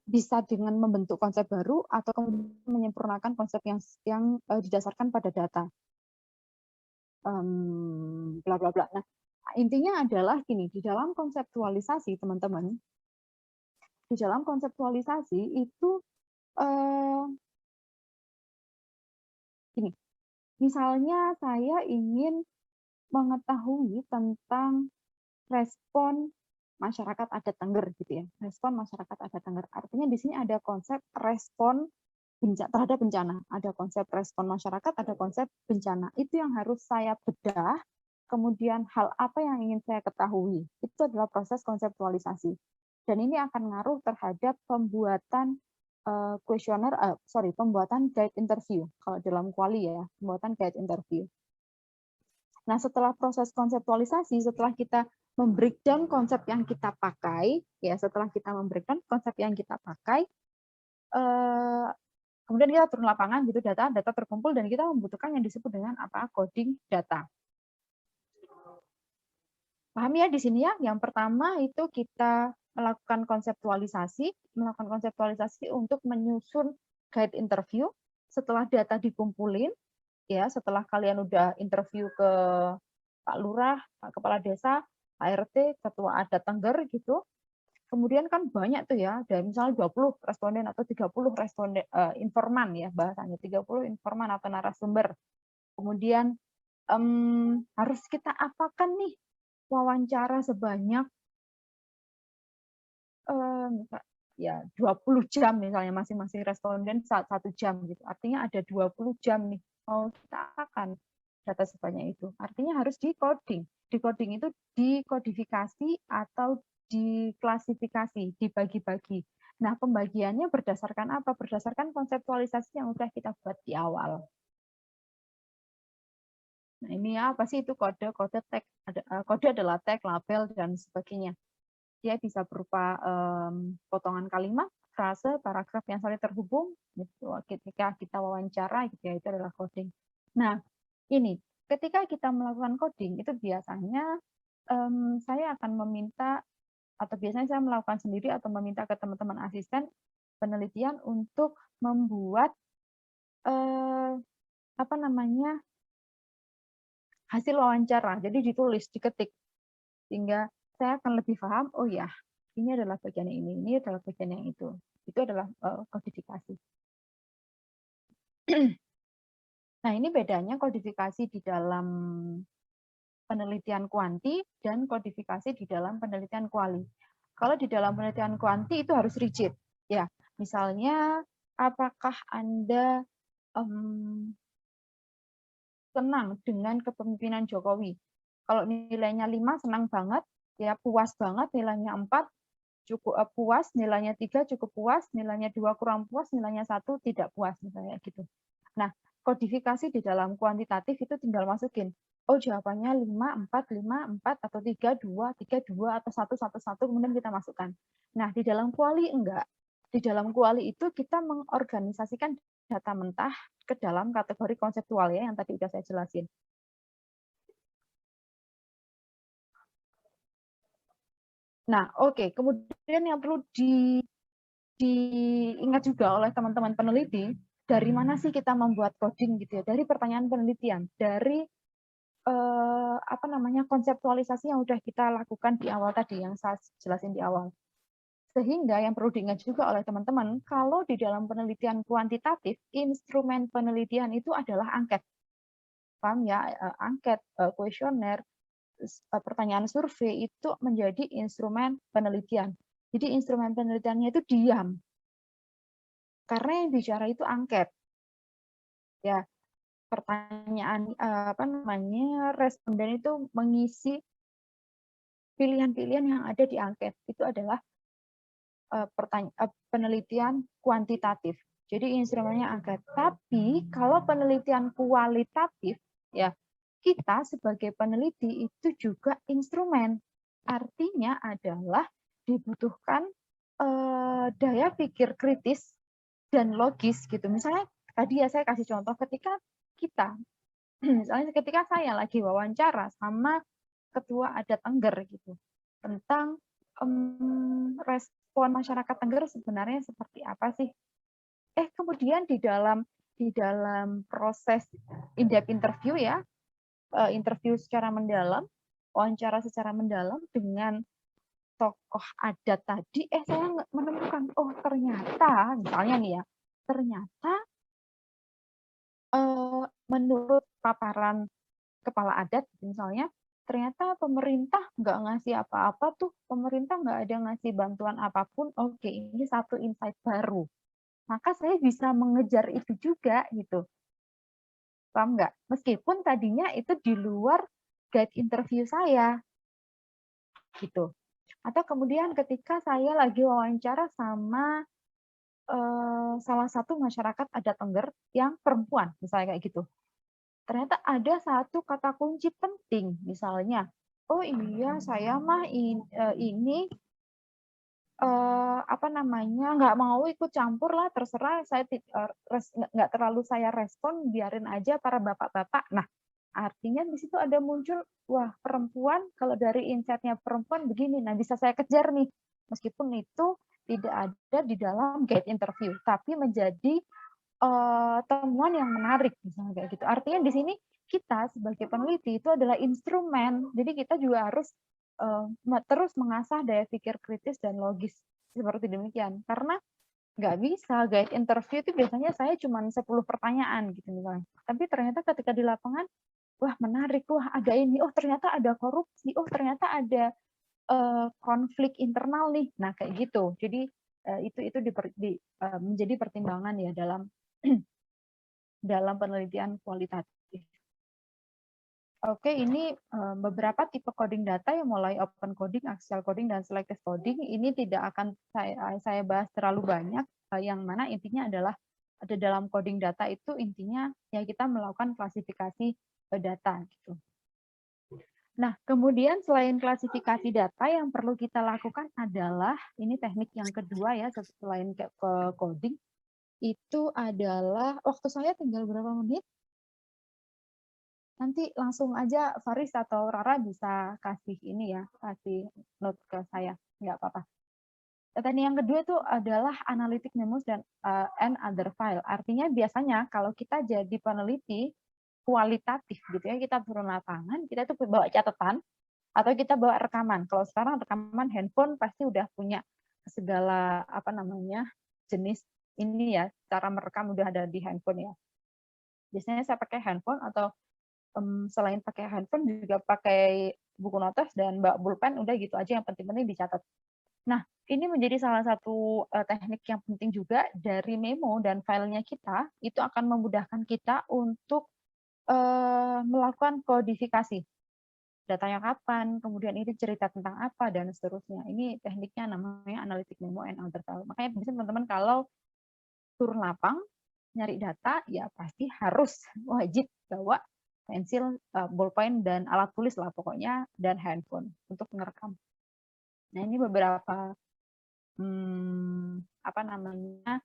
bisa dengan membentuk konsep baru atau kemudian menyempurnakan konsep yang didasarkan pada data. Bla bla bla. Nah, intinya adalah gini, di dalam konseptualisasi teman-teman, di dalam konseptualisasi itu gini, misalnya saya ingin mengetahui tentang respon masyarakat adat Tengger gitu ya. Respon masyarakat adat Tengger. Artinya di sini ada konsep respon terhadap bencana. Ada konsep respon masyarakat, ada konsep bencana. Itu yang harus saya bedah. Kemudian hal apa yang ingin saya ketahui. Itu adalah proses konseptualisasi. Dan ini akan ngaruh terhadap pembuatan pembuatan guide interview. Kalau dalam kuali ya, pembuatan guide interview. Nah, setelah proses konseptualisasi, setelah kita membreakdown konsep yang kita pakai, ya setelah kita membreakdown konsep yang kita pakai, kemudian kita turun lapangan gitu, data terkumpul, dan kita membutuhkan yang disebut dengan apa? Coding data. Paham ya di sini ya? Yang pertama itu kita melakukan konseptualisasi untuk menyusun guide interview. Setelah data dikumpulin, ya setelah kalian udah interview ke Pak Lurah, Pak Kepala Desa, Pak RT, Ketua Adat Tengger gitu, kemudian kan banyak tuh ya, dari misalnya 20 responden atau 30 responden informan ya bahasanya, 30 informan atau narasumber. Kemudian harus kita apakan nih wawancara sebanyak ya 20 jam misalnya, masing-masing responden 1 jam gitu. Artinya ada 20 jam nih mau kita apakan data sebanyak itu. Artinya harus di-coding. Di-coding itu dikodifikasi atau diklasifikasi, dibagi-bagi. Nah, pembagiannya berdasarkan apa? Berdasarkan konseptualisasi yang sudah kita buat di awal. Nah, ini apa sih itu kode tag? Kode adalah tag, label, dan sebagainya. Dia bisa berupa potongan kalimat, frase, paragraf yang saling terhubung. Gitu. Ketika kita wawancara, gitu ya, itu adalah coding. Nah, ini ketika kita melakukan coding itu biasanya saya akan meminta atau biasanya saya melakukan sendiri atau meminta ke teman-teman asisten penelitian untuk membuat apa namanya hasil wawancara. Jadi ditulis, diketik, sehingga saya akan lebih paham. Oh ya, ini adalah bagian yang ini adalah bagian yang itu. Itu adalah kodifikasi. Nah, ini bedanya kodifikasi di dalam penelitian kuanti dan kodifikasi di dalam penelitian kuali. Kalau di dalam penelitian kuanti itu harus rigid, ya. Misalnya, apakah Anda senang dengan kepemimpinan Jokowi? Kalau nilainya 5 senang banget, ya puas banget, nilainya 4 cukup puas, nilainya 3 cukup puas, nilainya 2 kurang puas, nilainya 1 tidak puas, misalnya gitu. Nah, kodifikasi di dalam kuantitatif itu tinggal masukin. Oh, jawabannya 5, 4, 5, 4, atau 3, 2, 3, 2, atau 1, 1, 1, kemudian kita masukkan. Nah, di dalam kuali enggak. Di dalam kuali itu kita mengorganisasikan data mentah ke dalam kategori konseptual ya, yang tadi sudah saya jelasin. Nah, oke. Kemudian yang perlu diingat juga oleh teman-teman peneliti, dari mana sih kita membuat coding gitu ya? Dari pertanyaan penelitian, dari apa namanya konseptualisasi yang udah kita lakukan di awal tadi, yang saya jelasin di awal. Sehingga yang perlu diingat juga oleh teman-teman, kalau di dalam penelitian kuantitatif, instrumen penelitian itu adalah angket. Paham ya? Angket, kuesioner, pertanyaan survei itu menjadi instrumen penelitian. Jadi instrumen penelitiannya itu diam. Karena yang bicara itu angket. Ya, pertanyaan apa namanya responden itu mengisi pilihan-pilihan yang ada di angket. Itu adalah penelitian kuantitatif. Jadi instrumennya angket. Tapi kalau penelitian kualitatif, ya kita sebagai peneliti itu juga instrumen. Artinya adalah dibutuhkan daya pikir kritis dan logis gitu. Misalnya tadi ya saya kasih contoh ketika kita, misalnya ketika saya lagi wawancara sama ketua adat Tengger gitu tentang respon masyarakat Tengger sebenarnya seperti apa sih? Kemudian di dalam proses in-depth interview ya, interview secara mendalam, wawancara secara mendalam dengan tokoh adat tadi, saya menemukan, oh ternyata, misalnya nih ya, ternyata menurut paparan kepala adat misalnya, ternyata pemerintah nggak ngasih apa-apa tuh, pemerintah nggak ada ngasih bantuan apapun, oke, ini satu insight baru. Maka saya bisa mengejar itu juga, gitu. Paham nggak? Meskipun tadinya itu di luar guide interview saya, gitu. Atau kemudian ketika saya lagi wawancara sama salah satu masyarakat adat Tengger yang perempuan, misalnya kayak gitu. Ternyata ada satu kata kunci penting, misalnya, oh iya saya mah ini apa namanya nggak mau ikut campur lah, terserah saya nggak terlalu saya respon, biarin aja para bapak-bapak. Nah, artinya di situ ada muncul, wah perempuan, kalau dari insight-nya perempuan begini, nah bisa saya kejar nih, meskipun itu tidak ada di dalam guide interview, tapi menjadi temuan yang menarik, misalnya kayak gitu. Artinya di sini kita sebagai peneliti itu adalah instrumen, jadi kita juga harus terus mengasah daya pikir kritis dan logis seperti demikian. Karena nggak bisa guide interview itu biasanya saya cuma 10 pertanyaan gitu misalnya. Tapi ternyata ketika di lapangan, wah menarik, wah ada ini, oh ternyata ada korupsi, oh ternyata ada konflik internal nih. Nah kayak gitu. Jadi itu menjadi pertimbangan ya dalam penelitian kualitatif. Oke, ini beberapa tipe coding data yang mulai open coding, axial coding, dan selective coding. Ini tidak akan saya bahas terlalu banyak, yang mana intinya adalah ada dalam coding data itu intinya ya kita melakukan klasifikasi data gitu. Nah, kemudian selain klasifikasi data yang perlu kita lakukan adalah ini teknik yang kedua ya selain ke coding itu adalah waktu saya tinggal berapa menit? nanti langsung aja Faris atau Rara bisa kasih ini ya, kasih note ke saya, nggak apa-apa. Teknik yang kedua itu adalah analytic memos dan and other file. Artinya biasanya kalau kita jadi peneliti kualitatif gitu ya, kita turun lapangan, kita itu bawa catatan atau kita bawa rekaman. Kalau sekarang rekaman handphone pasti udah punya segala apa namanya jenis ini ya, cara merekam udah ada di handphone ya. Biasanya saya pakai handphone atau selain pakai handphone juga pakai buku notes dan bawa pulpen, udah gitu aja, yang penting-penting dicatat. Nah, ini menjadi salah satu teknik yang penting juga dari memo dan filenya kita, itu akan memudahkan kita untuk melakukan kodifikasi. Datanya kapan, kemudian ini cerita tentang apa, dan seterusnya. Ini tekniknya namanya analytic memo and other file. Makanya bisa teman-teman kalau turun lapang, nyari data, ya pasti harus wajib bawa pensil, ballpoint, dan alat tulis lah pokoknya, dan handphone untuk merekam. Nah, ini beberapa apa namanya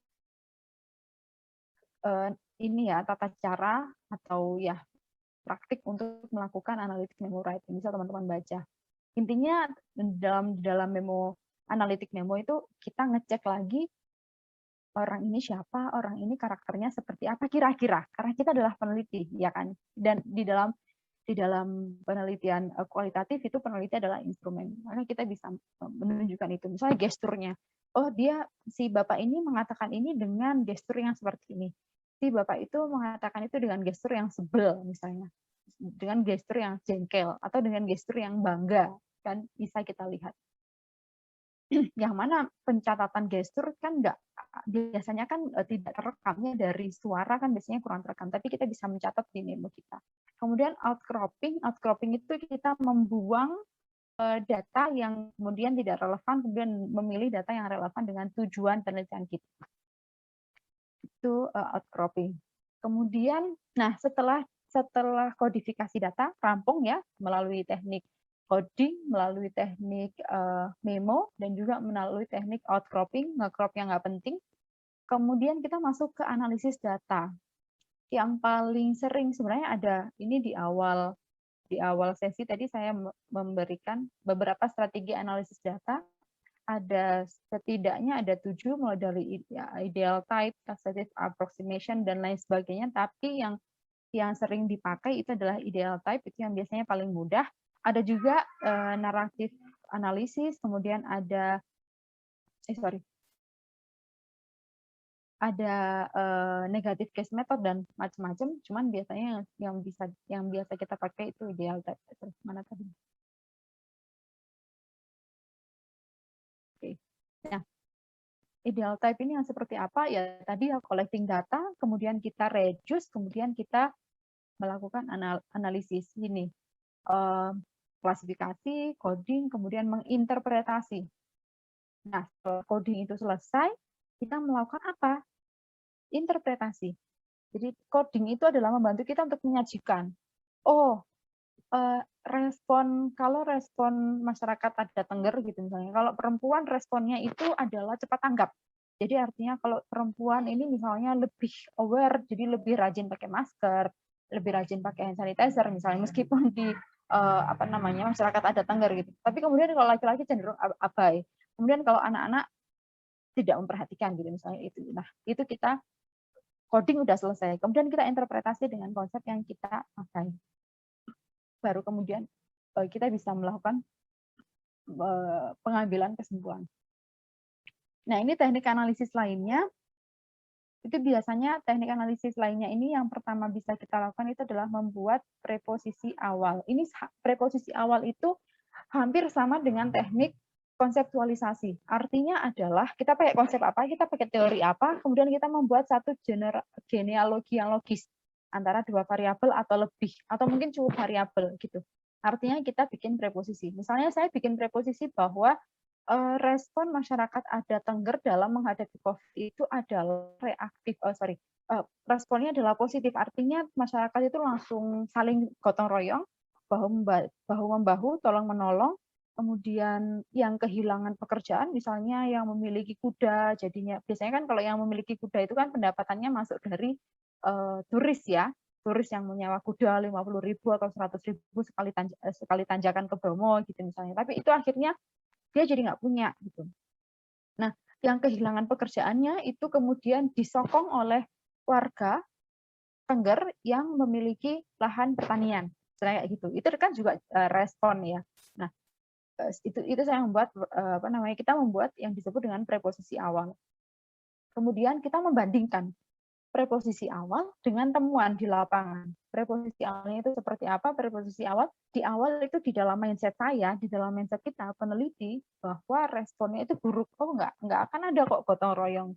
ini ya tata cara atau ya praktik untuk melakukan analytic memo writing. Bisa teman-teman baca. Intinya dalam memo analytic memo itu kita ngecek lagi orang ini siapa, orang ini karakternya seperti apa kira-kira. Karena kita adalah peneliti, ya kan. Dan di dalam penelitian kualitatif itu peneliti adalah instrumen. Maka kita bisa menunjukkan itu. Misalnya gesturnya. Oh, si Bapak ini mengatakan ini dengan gestur yang seperti ini. Si Bapak itu mengatakan itu dengan gestur yang sebel misalnya. Dengan gestur yang jengkel atau dengan gestur yang bangga, kan bisa kita lihat. Yang mana pencatatan gestur kan biasanya kan tidak terekamnya dari suara, kan biasanya kurang terekam, tapi kita bisa mencatat di memo kita. Kemudian outcropping itu kita membuang data yang kemudian tidak relevan, kemudian memilih data yang relevan dengan tujuan penelitian kita. Itu outcropping. Kemudian, nah setelah kodifikasi data rampung ya melalui teknik coding, melalui teknik memo, dan juga melalui teknik outcropping, nge-crop yang nggak penting. Kemudian kita masuk ke analisis data. Yang paling sering sebenarnya ada ini di awal sesi tadi saya memberikan beberapa strategi analisis data. Setidaknya ada 7, mulai dari ideal type, statistic approximation, dan lain sebagainya. Tapi yang sering dipakai itu adalah ideal type, itu yang biasanya paling mudah. Ada juga naratif analisis, kemudian ada negative case method dan macam-macam. Cuman biasanya yang biasa kita pakai itu ideal type. Mana tadi? Oke. Nah, ideal type ini yang seperti apa? Ya tadi ya collecting data, kemudian kita reduce, kemudian kita melakukan analisis ini. Klasifikasi, coding, kemudian menginterpretasi. Nah, setelah coding itu selesai, kita melakukan apa? Interpretasi. Jadi coding itu adalah membantu kita untuk menyajikan. Kalau respon masyarakat ada tengger gitu misalnya. Kalau perempuan responnya itu adalah cepat tanggap. Jadi artinya kalau perempuan ini misalnya lebih aware, jadi lebih rajin pakai masker, lebih rajin pakai hand sanitizer misalnya, meskipun di masyarakat ada tengger gitu. Tapi kemudian kalau laki-laki cenderung abai. Kemudian kalau anak-anak tidak memperhatikan gitu misalnya itu. Nah, itu kita coding udah selesai. Kemudian kita interpretasi dengan konsep yang kita pakai. Baru kemudian kita bisa melakukan pengambilan kesimpulan. Nah, ini teknik analisis lainnya. Itu biasanya teknik analisis lainnya ini yang pertama bisa kita lakukan itu adalah membuat preposisi awal. Ini preposisi awal itu hampir sama dengan teknik konseptualisasi. Artinya adalah kita pakai konsep apa, kita pakai teori apa, kemudian kita membuat satu genealogi yang logis antara dua variabel atau lebih, atau mungkin cukup variabel gitu. Artinya kita bikin preposisi. Misalnya saya bikin preposisi bahwa respon masyarakat ada tengger dalam menghadapi COVID itu adalah responnya adalah positif. Artinya masyarakat itu langsung saling gotong royong, bahu-membahu, tolong-menolong. Kemudian yang kehilangan pekerjaan, misalnya yang memiliki kuda, jadinya biasanya kan kalau yang memiliki kuda itu kan pendapatannya masuk dari turis ya, turis yang menyewa kuda 50.000 atau 100.000 sekali tanjakan ke Bromo gitu misalnya. Tapi itu akhirnya dia jadi nggak punya gitu. Nah, yang kehilangan pekerjaannya itu kemudian disokong oleh warga Tengger yang memiliki lahan pertanian, kayak gitu. Itu kan juga respon ya. Nah, itu saya membuat kita membuat yang disebut dengan preposisi awal. Kemudian kita membandingkan preposisi awal dengan temuan di lapangan. Preposisi awalnya itu seperti apa? Preposisi awal di awal itu di dalam mindset saya, di dalam mindset kita peneliti bahwa responnya itu buruk. Oh enggak akan ada kok gotong royong.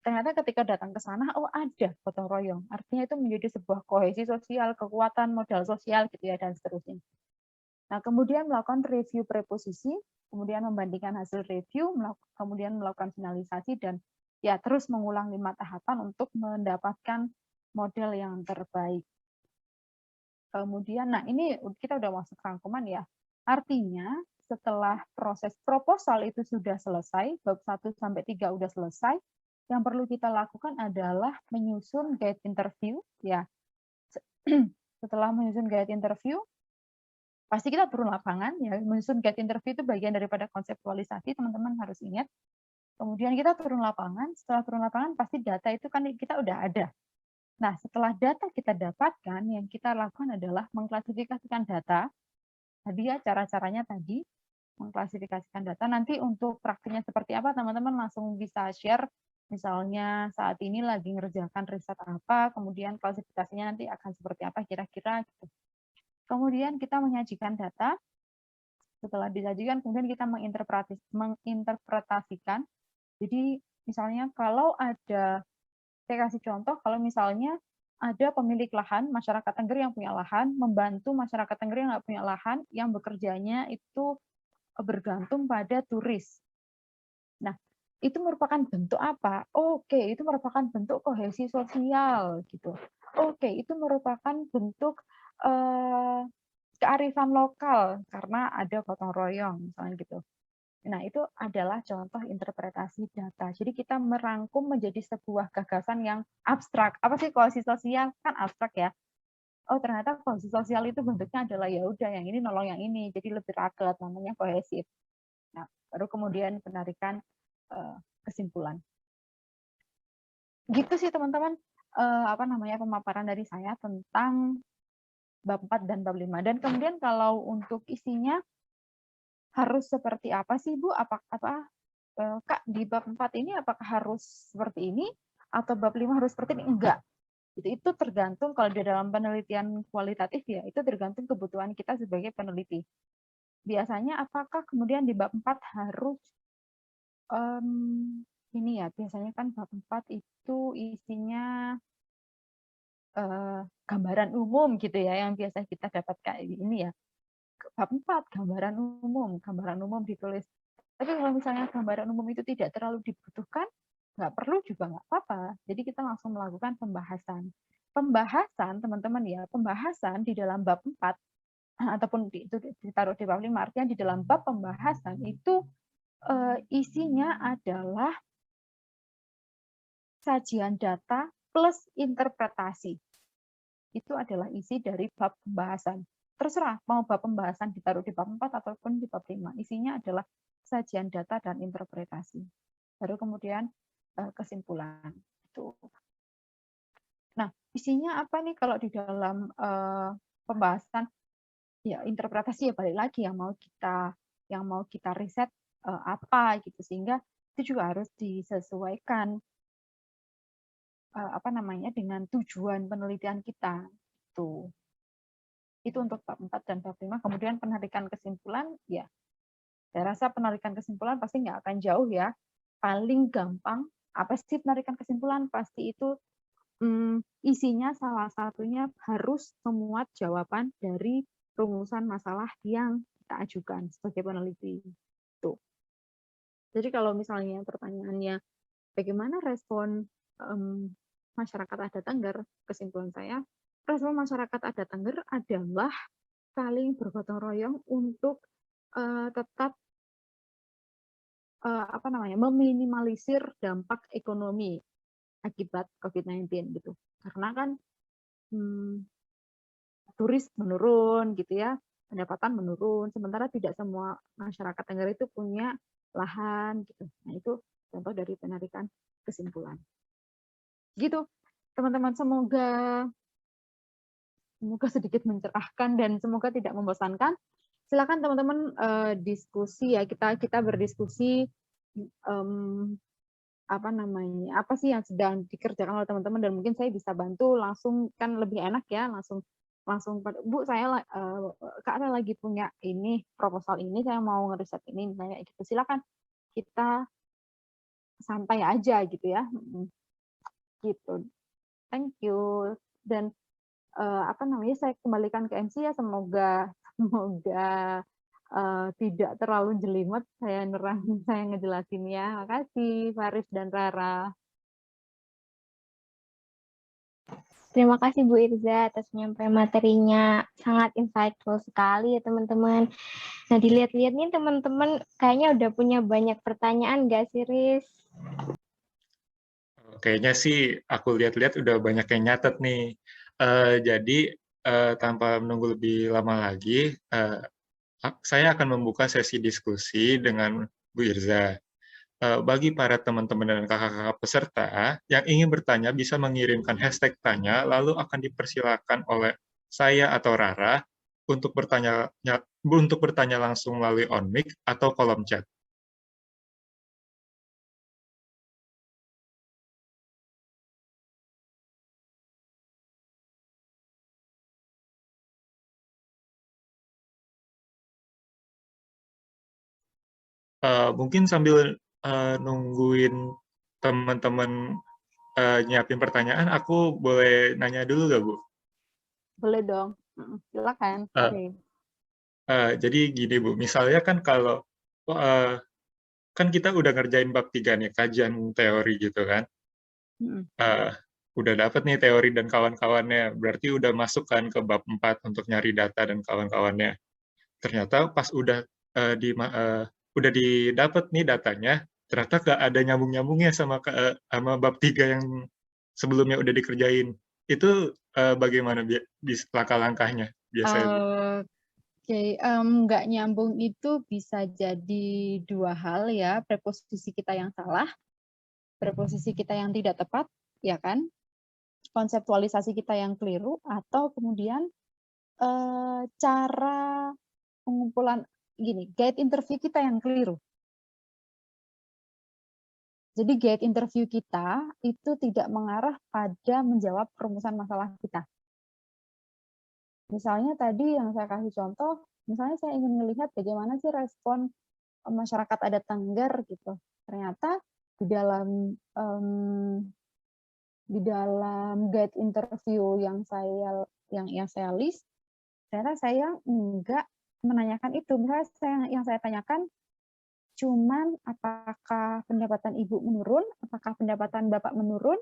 Ternyata ketika datang ke sana, oh ada gotong royong. Artinya itu menjadi sebuah kohesi sosial, kekuatan modal sosial gitu ya dan seterusnya. Nah, kemudian melakukan review preposisi, kemudian membandingkan hasil review, kemudian melakukan finalisasi dan ya terus mengulang 5 tahapan untuk mendapatkan model yang terbaik. Kemudian, nah ini kita udah masuk rangkuman ya. Artinya setelah proses proposal itu sudah selesai, bab 1 sampai 3 udah selesai, yang perlu kita lakukan adalah menyusun guide interview ya. Setelah menyusun guide interview, pasti kita turun lapangan ya. Menyusun guide interview itu bagian daripada konseptualisasi, teman-teman harus ingat. Kemudian kita turun lapangan, setelah turun lapangan pasti data itu kan kita udah ada. Nah, setelah data kita dapatkan, yang kita lakukan adalah mengklasifikasikan data. Tadi ya cara-caranya tadi, mengklasifikasikan data. Nanti untuk praktiknya seperti apa, teman-teman langsung bisa share. Misalnya saat ini lagi ngerjakan riset apa, kemudian klasifikasinya nanti akan seperti apa kira-kira. Gitu. Kemudian kita menyajikan data. Setelah disajikan, kemudian kita menginterpretasikan. Jadi misalnya kalau ada, saya kasih contoh, kalau misalnya ada pemilik lahan, masyarakat Tengger yang punya lahan, membantu masyarakat Tengger yang nggak punya lahan, yang bekerjanya itu bergantung pada turis. Nah, itu merupakan bentuk apa? Oke, itu merupakan bentuk kohesi sosial gitu. Oke, itu merupakan bentuk kearifan lokal karena ada gotong royong misalnya gitu. Nah, itu adalah contoh interpretasi data. Jadi kita merangkum menjadi sebuah gagasan yang abstrak. Apa sih kohesi sosial? Kan abstrak ya. Oh, ternyata kohesi sosial itu bentuknya adalah ya udah yang ini nolong yang ini. Jadi lebih raket namanya kohesif. Nah, baru kemudian penarikan kesimpulan. Gitu sih teman-teman pemaparan dari saya tentang bab 4 dan bab 5. Dan kemudian kalau untuk isinya harus seperti apa sih Bu? Kak di bab 4 ini apakah harus seperti ini atau bab 5 harus seperti ini? Enggak. Itu tergantung kalau di dalam penelitian kualitatif ya, itu tergantung kebutuhan kita sebagai peneliti. Biasanya apakah kemudian di bab 4 harus ini ya, biasanya kan bab 4 itu isinya gambaran umum gitu ya, yang biasa kita dapatkan ini ya. Bab 4 gambaran umum ditulis. Tapi kalau misalnya gambaran umum itu tidak terlalu dibutuhkan, nggak perlu juga nggak apa-apa. Jadi kita langsung melakukan pembahasan. Pembahasan, teman-teman ya, pembahasan di dalam bab 4, ataupun itu ditaruh di bab 5, artinya di dalam bab pembahasan itu isinya adalah sajian data plus interpretasi. Itu adalah isi dari bab pembahasan. Terserah mau bab pembahasan ditaruh di bab 4 ataupun di bab 5. Isinya adalah sajian data dan interpretasi. Baru kemudian kesimpulan. Itu. Nah, isinya apa nih kalau di dalam pembahasan? Ya, interpretasi ya balik lagi yang mau kita riset apa gitu, sehingga itu juga harus disesuaikan dengan tujuan penelitian kita. Itu untuk bab 4 dan bab 5. Kemudian penarikan kesimpulan, ya saya rasa penarikan kesimpulan pasti nggak akan jauh ya. Paling gampang, apa sih penarikan kesimpulan? Pasti itu isinya salah satunya harus memuat jawaban dari rumusan masalah yang kita ajukan sebagai peneliti. Tuh. Jadi kalau misalnya pertanyaannya bagaimana respon masyarakat adat Tengger, kesimpulan saya, respon masyarakat adat Tengger adalah saling bergotong royong untuk tetap meminimalisir dampak ekonomi akibat COVID-19 gitu. Karena kan turis menurun gitu ya, pendapatan menurun, sementara tidak semua masyarakat Tengger itu punya lahan gitu. Nah, itu contoh dari penarikan kesimpulan. Gitu, teman-teman, semoga sedikit mencerahkan dan semoga tidak membosankan. Silakan teman-teman diskusi ya, kita berdiskusi apa sih yang sedang dikerjakan oleh teman-teman, dan mungkin saya bisa bantu langsung, kan lebih enak ya, langsung Bu, Kak, saya lagi punya ini proposal ini, saya mau ngeriset ini, misalnya gitu. Silakan, kita santai aja gitu ya, gitu. Thank you. Dan saya kembalikan ke MC ya, semoga tidak terlalu jelimet saya ngejelasinnya. Makasih Faris dan Rara.
Terima kasih Bu Irza atas penyampaian materinya. Sangat insightful sekali ya teman-teman. Nah, dilihat-lihat nih teman-teman kayaknya udah punya banyak pertanyaan nggak sih, Riz?
Kayaknya sih aku lihat-lihat udah banyak yang nyatet nih. Jadi tanpa menunggu lebih lama lagi, saya akan membuka sesi diskusi dengan Bu Irza. Bagi para teman-teman dan kakak-kakak peserta yang ingin bertanya bisa mengirimkan hashtag tanya, lalu akan dipersilakan oleh saya atau Rara untuk bertanya langsung melalui on mic atau kolom chat. Mungkin sambil nungguin teman-teman nyiapin pertanyaan, aku boleh nanya dulu nggak, Bu?
Boleh dong, silakan.
Jadi gini, Bu, misalnya kan kalau kan kita udah ngerjain bab 3 nih, kajian teori gitu kan. Udah dapet nih teori dan kawan-kawannya, berarti udah masuk kan ke bab 4 untuk nyari data dan kawan-kawannya. Ternyata pas udah didapat nih datanya, ternyata nggak ada nyambung-nyambungnya sama bab 3 yang sebelumnya udah dikerjain. Itu bagaimana langkah-langkahnya biasanya, Bu?
Oke, nggak nyambung itu bisa jadi dua hal ya, preposisi kita yang salah, preposisi kita yang tidak tepat, ya kan? Konseptualisasi kita yang keliru, atau kemudian cara pengumpulan guide interview kita yang keliru. Jadi guide interview kita itu tidak mengarah pada menjawab perumusan masalah kita. Misalnya tadi yang saya kasih contoh, misalnya saya ingin melihat bagaimana sih respon masyarakat adat Tengger gitu. Ternyata di dalam guide interview yang saya list, ternyata saya enggak menanyakan itu. Misalnya yang saya tanyakan cuman apakah pendapatan Ibu menurun, apakah pendapatan Bapak menurun,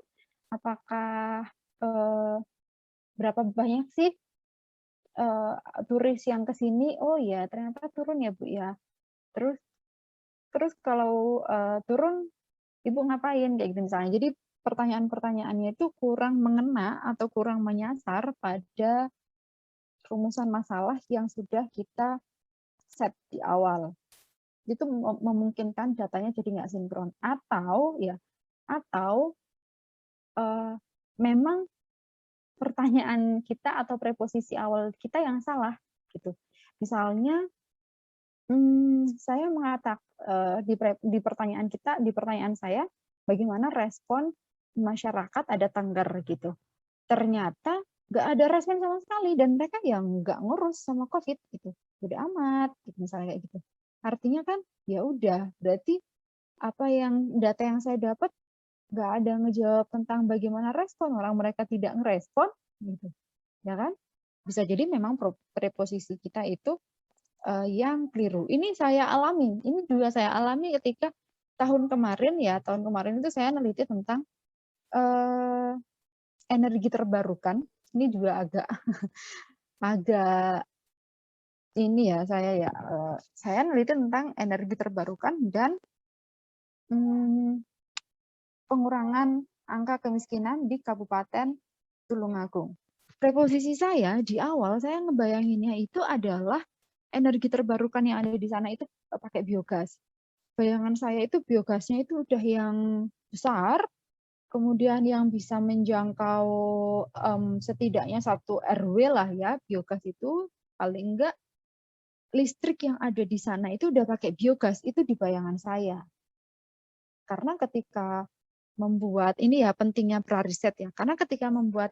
apakah berapa banyak sih turis yang ke sini? Oh ya, ternyata turun ya Bu ya. Terus kalau turun Ibu ngapain kayak gitu misalnya. Jadi pertanyaan-pertanyaannya itu kurang mengena atau kurang menyasar pada rumusan masalah yang sudah kita set di awal. Itu memungkinkan datanya jadi nggak sinkron, atau memang pertanyaan kita atau preposisi awal kita yang salah gitu. Misalnya saya mengatakan di pertanyaan saya, bagaimana respon masyarakat adat Tengger gitu. Ternyata nggak ada respon sama sekali dan mereka yang nggak ngurus sama COVID gitu. Udah amat gitu, misalnya kayak gitu. Artinya kan ya udah, berarti data yang saya dapat nggak ada ngejawab tentang bagaimana respon orang, mereka tidak ngerespon gitu. Ya kan? Bisa jadi memang preposisi kita itu yang keliru. Ini saya alami, ini juga saya alami ketika tahun kemarin itu saya neliti tentang energi terbarukan. Ini juga agak ini ya, saya neliti tentang energi terbarukan dan pengurangan angka kemiskinan di Kabupaten Tulungagung. preposisi saya di awal saya ngebayanginnya itu adalah energi terbarukan yang ada di sana itu pakai biogas. Bayangan saya itu biogasnya itu udah yang besar, kemudian yang bisa menjangkau setidaknya 1 RW lah ya, biogas itu paling enggak listrik yang ada di sana itu udah pakai biogas, itu di bayangan saya. Karena ketika membuat ini ya pentingnya pra-riset ya, karena ketika membuat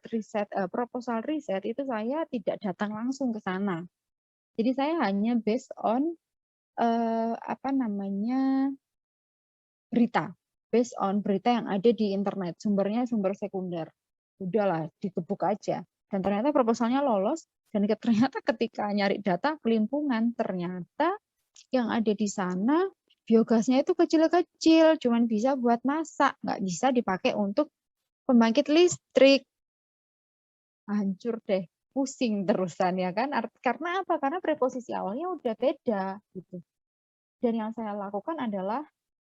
proposal riset itu saya tidak datang langsung ke sana. Jadi saya hanya based on berita, based on berita yang ada di internet, sumbernya sumber sekunder. Udahlah, digebuk aja. Dan ternyata proposalnya lolos, dan ternyata ketika nyari data kelimpungan, ternyata yang ada di sana biogasnya itu kecil-kecil, cuman bisa buat masak, nggak bisa dipakai untuk pembangkit listrik. Hancur deh, pusing terusan ya kan? Karena apa? Karena preposisi awalnya udah beda gitu. Dan yang saya lakukan adalah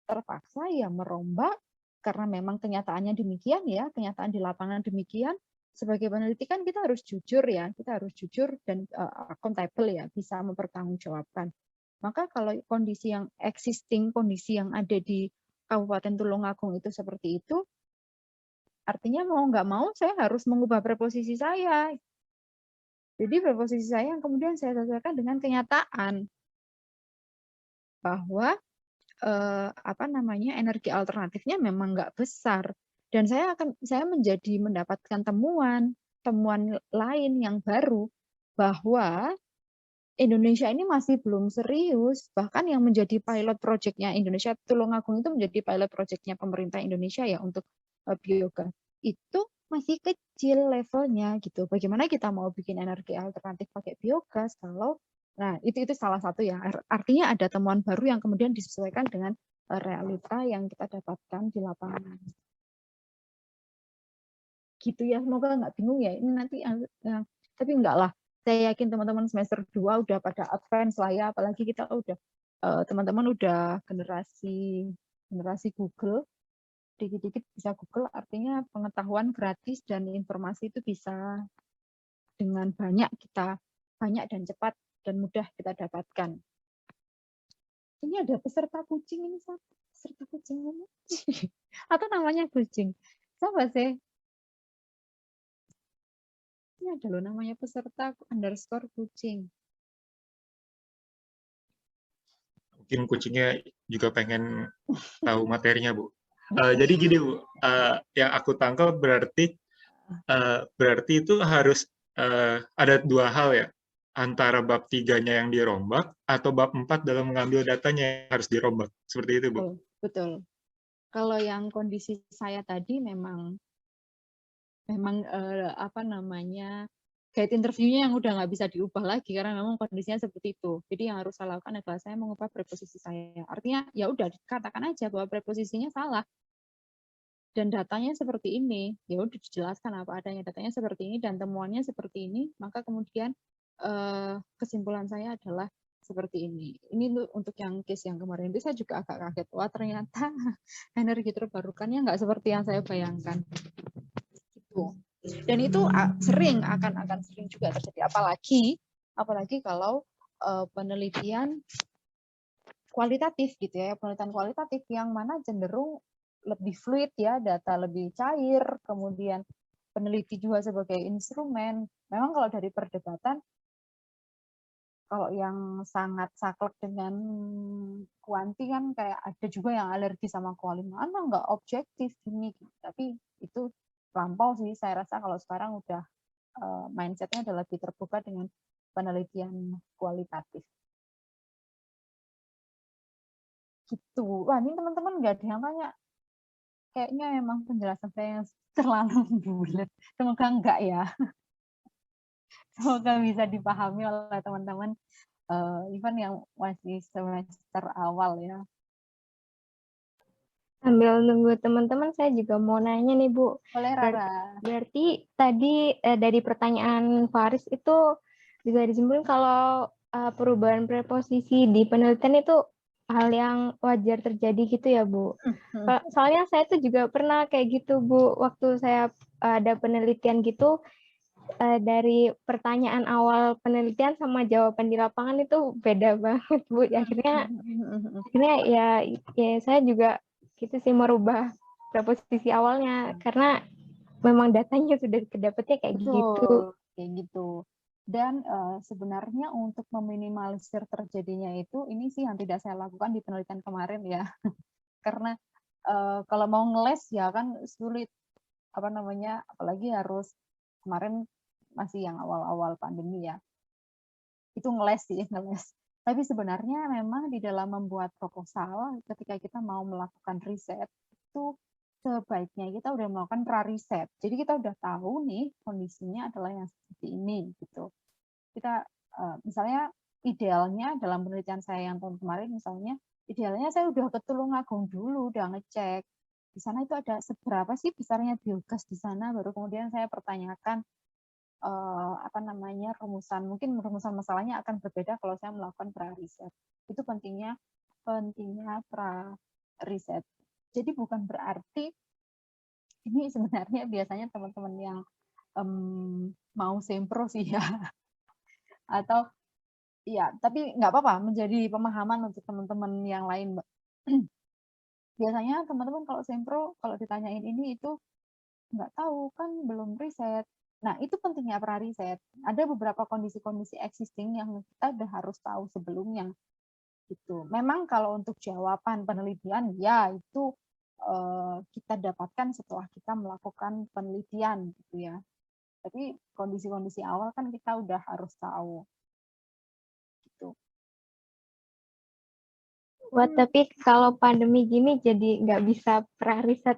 terpaksa ya merombak karena memang kenyataannya demikian ya, kenyataan di lapangan demikian. Sebagai peneliti kan kita harus jujur ya, kita harus jujur dan accountable ya, bisa mempertanggungjawabkan. Maka kalau kondisi yang existing, kondisi yang ada di Kabupaten Tulungagung itu seperti itu, artinya mau nggak mau saya harus mengubah preposisi saya. Jadi preposisi saya yang kemudian saya sesuaikan dengan kenyataan bahwa energi alternatifnya memang nggak besar. Dan saya mendapatkan temuan lain yang baru bahwa Indonesia ini masih belum serius, bahkan yang menjadi pilot project-nya Indonesia, Tulungagung itu menjadi pilot project-nya pemerintah Indonesia ya untuk biogas. Itu masih kecil levelnya gitu. Bagaimana kita mau bikin energi alternatif pakai biogas kalau itu salah satu ya. Artinya ada temuan baru yang kemudian disesuaikan dengan realita yang kita dapatkan di lapangan. Gitu ya, semoga nggak bingung ya. Ini nanti tapi enggak lah. Saya yakin teman-teman semester 2 udah pada advance lah ya, apalagi kita udah teman-teman udah generasi Google, dikit-dikit bisa Google, artinya pengetahuan gratis dan informasi itu bisa dengan banyak dan cepat dan mudah kita dapatkan. Ini ada peserta kucing ini, peserta kucing ini. Atau namanya kucing. Siapa sih? Ini ada loh namanya peserta _kucing.
Mungkin kucingnya juga pengen tahu materinya, Bu. Jadi gini, Bu, yang aku tangkap berarti itu harus ada 2 hal ya, antara bab 3-nya yang dirombak atau bab 4 dalam mengambil datanya yang harus dirombak. Seperti itu, Bu.
Betul. Kalau yang kondisi saya tadi memang guide interviewnya yang udah nggak bisa diubah lagi karena memang kondisinya seperti itu. Jadi yang harus saya lakukan adalah saya mengubah preposisi saya. Artinya ya udah dikatakan aja bahwa preposisinya salah dan datanya seperti ini. Ya udah dijelaskan apa adanya, datanya seperti ini dan temuannya seperti ini. Maka kemudian kesimpulan saya adalah seperti ini. Ini untuk yang case yang kemarin itu saya juga agak kaget. Wah ternyata energi terbarukannya nggak seperti yang saya bayangkan. Dan itu akan sering juga terjadi, apalagi kalau penelitian kualitatif gitu ya, penelitian kualitatif yang mana cenderung lebih fluid ya, data lebih cair, kemudian peneliti juga sebagai instrumen. Memang kalau dari perdebatan, kalau yang sangat saklek dengan kuanti kan kayak ada juga yang alergi sama kuali, mana nggak objektif gini, tapi itu lampau sih. Saya rasa kalau sekarang udah mindsetnya adalah lebih terbuka dengan penelitian kualitatif. Gitu. Wah ini teman-teman nggak ada yang tanya. Kayaknya memang penjelasan saya yang terlalu bulat. Semoga enggak ya. Semoga bisa dipahami oleh teman-teman even yang masih semester awal ya.
Sambil nunggu teman-teman, saya juga mau nanya nih, Bu.
Boleh, Rara.
Berarti tadi dari pertanyaan Faris itu bisa disimpulkan kalau perubahan preposisi di penelitian itu hal yang wajar terjadi gitu ya, Bu. Soalnya saya tuh juga pernah kayak gitu, Bu. Waktu saya ada penelitian gitu, dari pertanyaan awal penelitian sama jawaban di lapangan itu beda banget, Bu. Akhirnya ya saya juga gitu sih merubah preposisi awalnya karena memang datanya sudah kedapatnya kayak gitu.
Betul, kayak gitu. Dan sebenarnya untuk meminimalisir terjadinya itu, ini sih yang tidak saya lakukan di penelitian kemarin ya. Karena kalau mau ngeles ya kan sulit, apalagi harus kemarin masih yang awal-awal pandemi ya. Itu ngeles sih, ngeles. Tapi sebenarnya memang di dalam membuat proposal, ketika kita mau melakukan riset, itu sebaiknya kita udah melakukan pra-riset. Jadi kita udah tahu nih kondisinya adalah yang seperti ini gitu. Kita misalnya idealnya dalam penelitian saya yang tahun kemarin misalnya, idealnya saya udah ke Tulungagung dulu, udah ngecek di sana itu ada seberapa sih besarnya biogas di sana, baru kemudian saya pertanyakan mungkin rumusan masalahnya akan berbeda kalau saya melakukan pra-riset. Itu pentingnya pra-riset. Jadi bukan berarti ini sebenarnya biasanya teman-teman yang mau sempro sih ya, atau ya tapi nggak apa-apa menjadi pemahaman untuk teman-teman yang lain, Mbak. Biasanya teman-teman kalau sempro kalau ditanyain ini itu nggak tahu kan belum riset. Nah, itu pentingnya pra-riset. Ada beberapa kondisi-kondisi existing yang kita udah harus tahu sebelumnya. Gitu. Memang kalau untuk jawaban penelitian, ya itu kita dapatkan setelah kita melakukan penelitian, gitu ya. Tapi kondisi-kondisi awal kan kita udah harus tahu. Gitu.
Wah, tapi kalau pandemi gini jadi nggak bisa pra-riset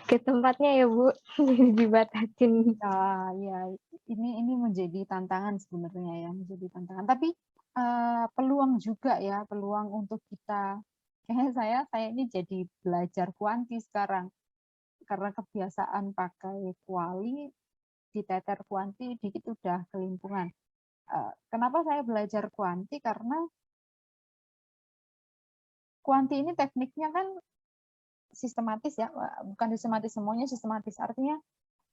ke tempatnya ya, Bu. Dibatasin.
Ya, ini menjadi tantangan sebenarnya ya, menjadi tantangan. Tapi peluang juga ya, peluang untuk kita. Kayaknya saya ini jadi belajar kuanti sekarang karena kebiasaan pakai kuali, diteter kuanti, dikit udah kelimpungan. Kenapa saya belajar kuanti? Karena kuanti ini tekniknya kan sistematis ya, bukan sistematis semuanya, sistematis artinya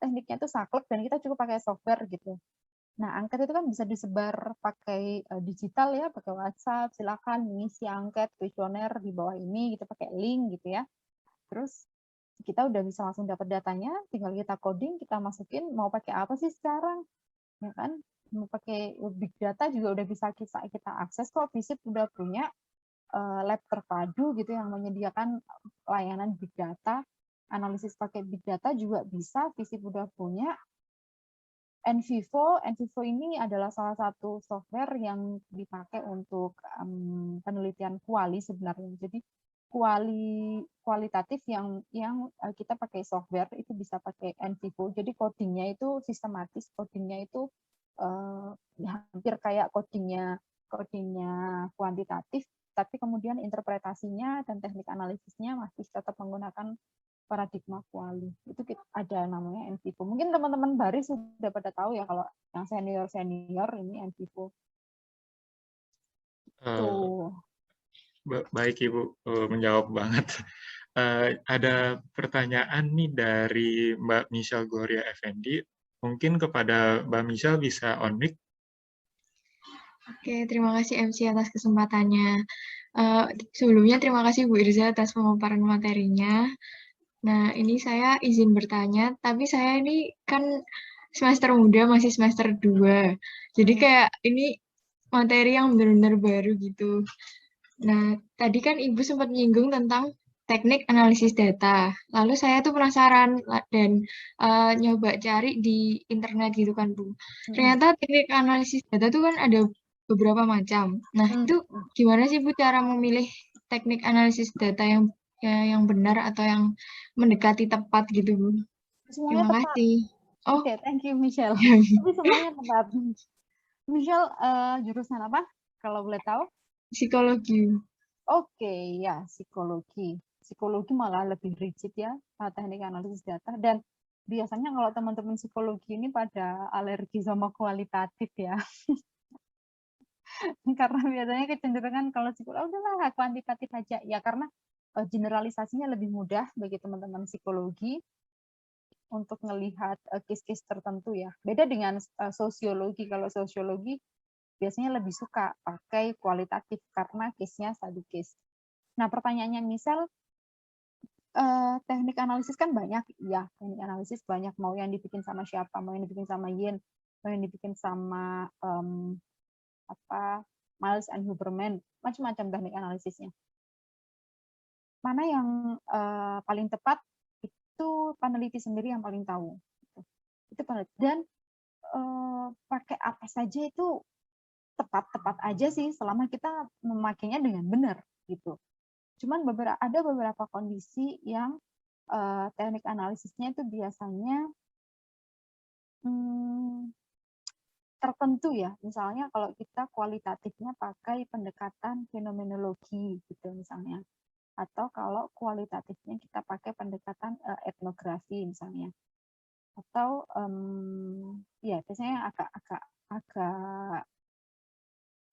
tekniknya itu saklek dan kita cukup pakai software gitu. Nah, angket itu kan bisa disebar pakai digital ya, pakai WhatsApp, silakan mengisi angket kuesioner di bawah ini gitu pakai link gitu ya. Terus kita udah bisa langsung dapat datanya, tinggal kita coding, kita masukin mau pakai apa sih sekarang, ya kan? Mau pakai big data juga udah bisa kita akses kok. FISIP udah punya lab terpadu gitu yang menyediakan layanan big data, analisis pakai big data juga bisa, FISIP udah punya. NVivo ini adalah salah satu software yang dipakai untuk penelitian kuali sebenarnya. Jadi kualitatif yang kita pakai software itu bisa pakai NVivo. Jadi codingnya itu sistematis, codingnya itu hampir kayak codingnya kuantitatif, tapi kemudian interpretasinya dan teknik analisisnya masih tetap menggunakan paradigma kuali. Itu ada namanya NVivo. Mungkin teman-teman baris sudah pada tahu ya kalau yang senior ini NVivo. Tuh.
Baik Ibu, menjawab banget. Ada pertanyaan nih dari Mbak Michelle Gloria Effendi. Mungkin kepada Mbak Michelle bisa on mic.
Oke, terima kasih MC atas kesempatannya. Sebelumnya terima kasih Bu Irza atas pemaparan materinya. Nah, ini saya izin bertanya, tapi saya ini kan semester muda, masih semester 2. Jadi kayak ini materi yang benar-benar baru gitu. Nah, tadi kan Ibu sempat menyinggung tentang teknik analisis data. Lalu saya tuh penasaran dan nyoba cari di internet gitu kan, Bu. Ternyata teknik analisis data tuh kan ada beberapa macam. Nah, itu gimana sih Bu cara memilih teknik analisis data yang benar atau yang mendekati tepat gitu, Bu?
Semuanya
Terima
tepat.
kasih. Oh,
Oke, thank you Michelle. Tapi semuanya tepat. Michelle jurusan apa kalau boleh tahu?
psikologi.
Oke, ya psikologi. Psikologi malah lebih rigid ya teknik analisis data, dan biasanya kalau teman-teman psikologi ini pada alergi sama kualitatif ya. Karena biasanya kecenderungan kalau psikologi udahlah kuantitatif aja ya, karena generalisasinya lebih mudah bagi teman-teman psikologi. untuk ngelihat case-case tertentu ya. Beda dengan sosiologi. Kalau sosiologi biasanya lebih suka pakai kualitatif karena case-nya study case. Nah, pertanyaannya misal teknik analisis kan banyak, ya teknik analisis banyak, mau yang dibikin sama siapa, mau yang dibikin sama Yin, mau yang dibikin sama Miles and Huberman, macam-macam teknik analisisnya. Mana yang paling tepat itu peneliti sendiri yang paling tahu. Itu peneliti. Dan pakai apa saja itu tepat-tepat aja sih selama kita memakainya dengan benar gitu. Cuman ada beberapa kondisi yang teknik analisisnya itu biasanya tertentu ya. Misalnya kalau kita kualitatifnya pakai pendekatan fenomenologi gitu misalnya. Atau kalau kualitatifnya kita pakai pendekatan etnografi misalnya. Atau ya biasanya agak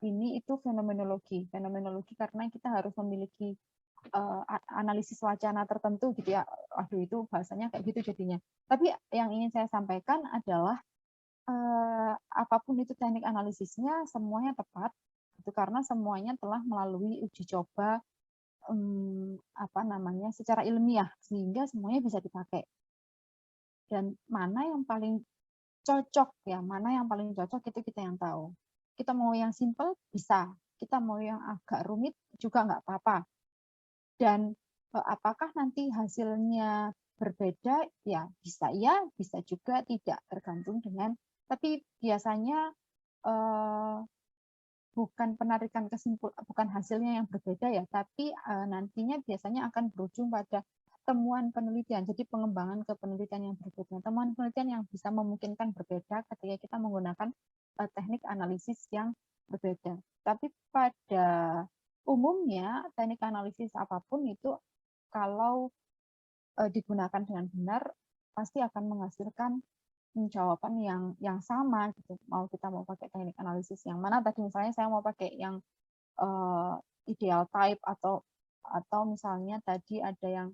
ini itu fenomenologi karena kita harus memiliki analisis wacana tertentu gitu ya. Aduh itu bahasanya kayak gitu jadinya. Tapi yang ingin saya sampaikan adalah apapun itu teknik analisisnya semuanya tepat itu karena semuanya telah melalui uji coba secara ilmiah sehingga semuanya bisa dipakai. Dan mana yang paling cocok ya, mana yang paling cocok itu kita yang tahu. Kita mau yang simple bisa, kita mau yang agak rumit juga nggak apa-apa. Dan apakah nanti hasilnya berbeda? Ya bisa juga tidak, tergantung dengan. Tapi biasanya bukan penarikan kesimpulan, bukan hasilnya yang berbeda ya, tapi nantinya biasanya akan berujung pada temuan penelitian. Jadi pengembangan ke penelitian yang berikutnya, temuan penelitian yang bisa memungkinkan berbeda ketika kita menggunakan teknik analisis yang berbeda. Tapi pada umumnya teknik analisis apapun itu kalau digunakan dengan benar pasti akan menghasilkan jawaban yang sama gitu. Kita mau pakai teknik analisis yang mana tadi, misalnya saya mau pakai yang ideal type atau misalnya tadi ada yang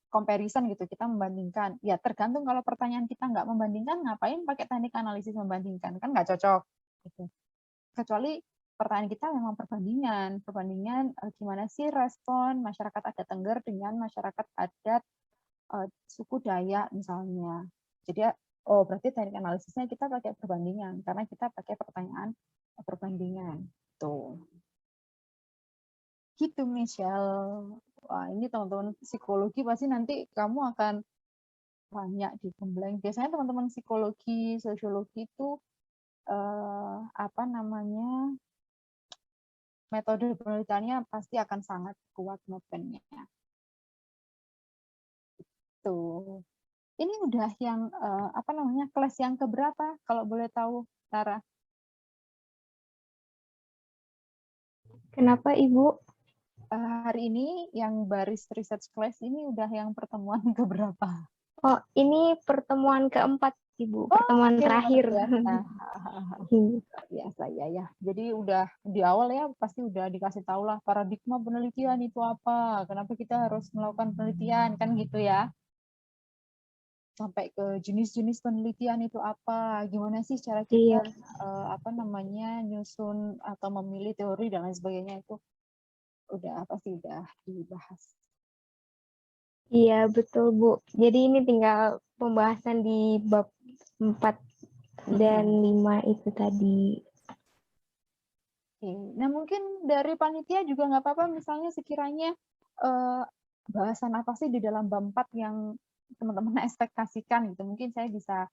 comparison gitu, kita membandingkan. Ya tergantung, kalau pertanyaan kita nggak membandingkan, ngapain pakai teknik analisis membandingkan, kan nggak cocok gitu. Kecuali pertanyaan kita memang perbandingan gimana sih respon masyarakat adat Tengger dengan masyarakat adat suku Dayak misalnya. Jadi berarti teknik analisisnya kita pakai perbandingan karena kita pakai pertanyaan perbandingan. Tuh. Gitu Michelle. Wah, ini teman-teman psikologi pasti nanti kamu akan banyak digembleng. Biasanya teman-teman psikologi, sosiologi itu metode penelitiannya pasti akan sangat kuat ngepennya. Tuh. Ini udah yang kelas yang keberapa kalau boleh tahu, Tara?
Kenapa Ibu?
Hari ini yang baris research class ini udah yang pertemuan keberapa?
Oh, ini pertemuan keempat Ibu, pertemuan terakhir.
Biasa ya. Jadi udah di awal ya pasti udah dikasih tahu lah paradigma penelitian itu apa, kenapa kita harus melakukan penelitian, kan gitu ya. Sampai ke jenis-jenis penelitian itu apa, gimana sih cara kita nyusun atau memilih teori dan lain sebagainya, itu pasti udah dibahas.
Iya betul Bu. Jadi ini tinggal pembahasan di bab 4 dan 5 itu tadi.
Oke. Nah mungkin dari panitia juga nggak apa-apa, misalnya sekiranya bahasan apa sih di dalam bab 4 yang teman-teman ekspektasikan gitu, mungkin saya bisa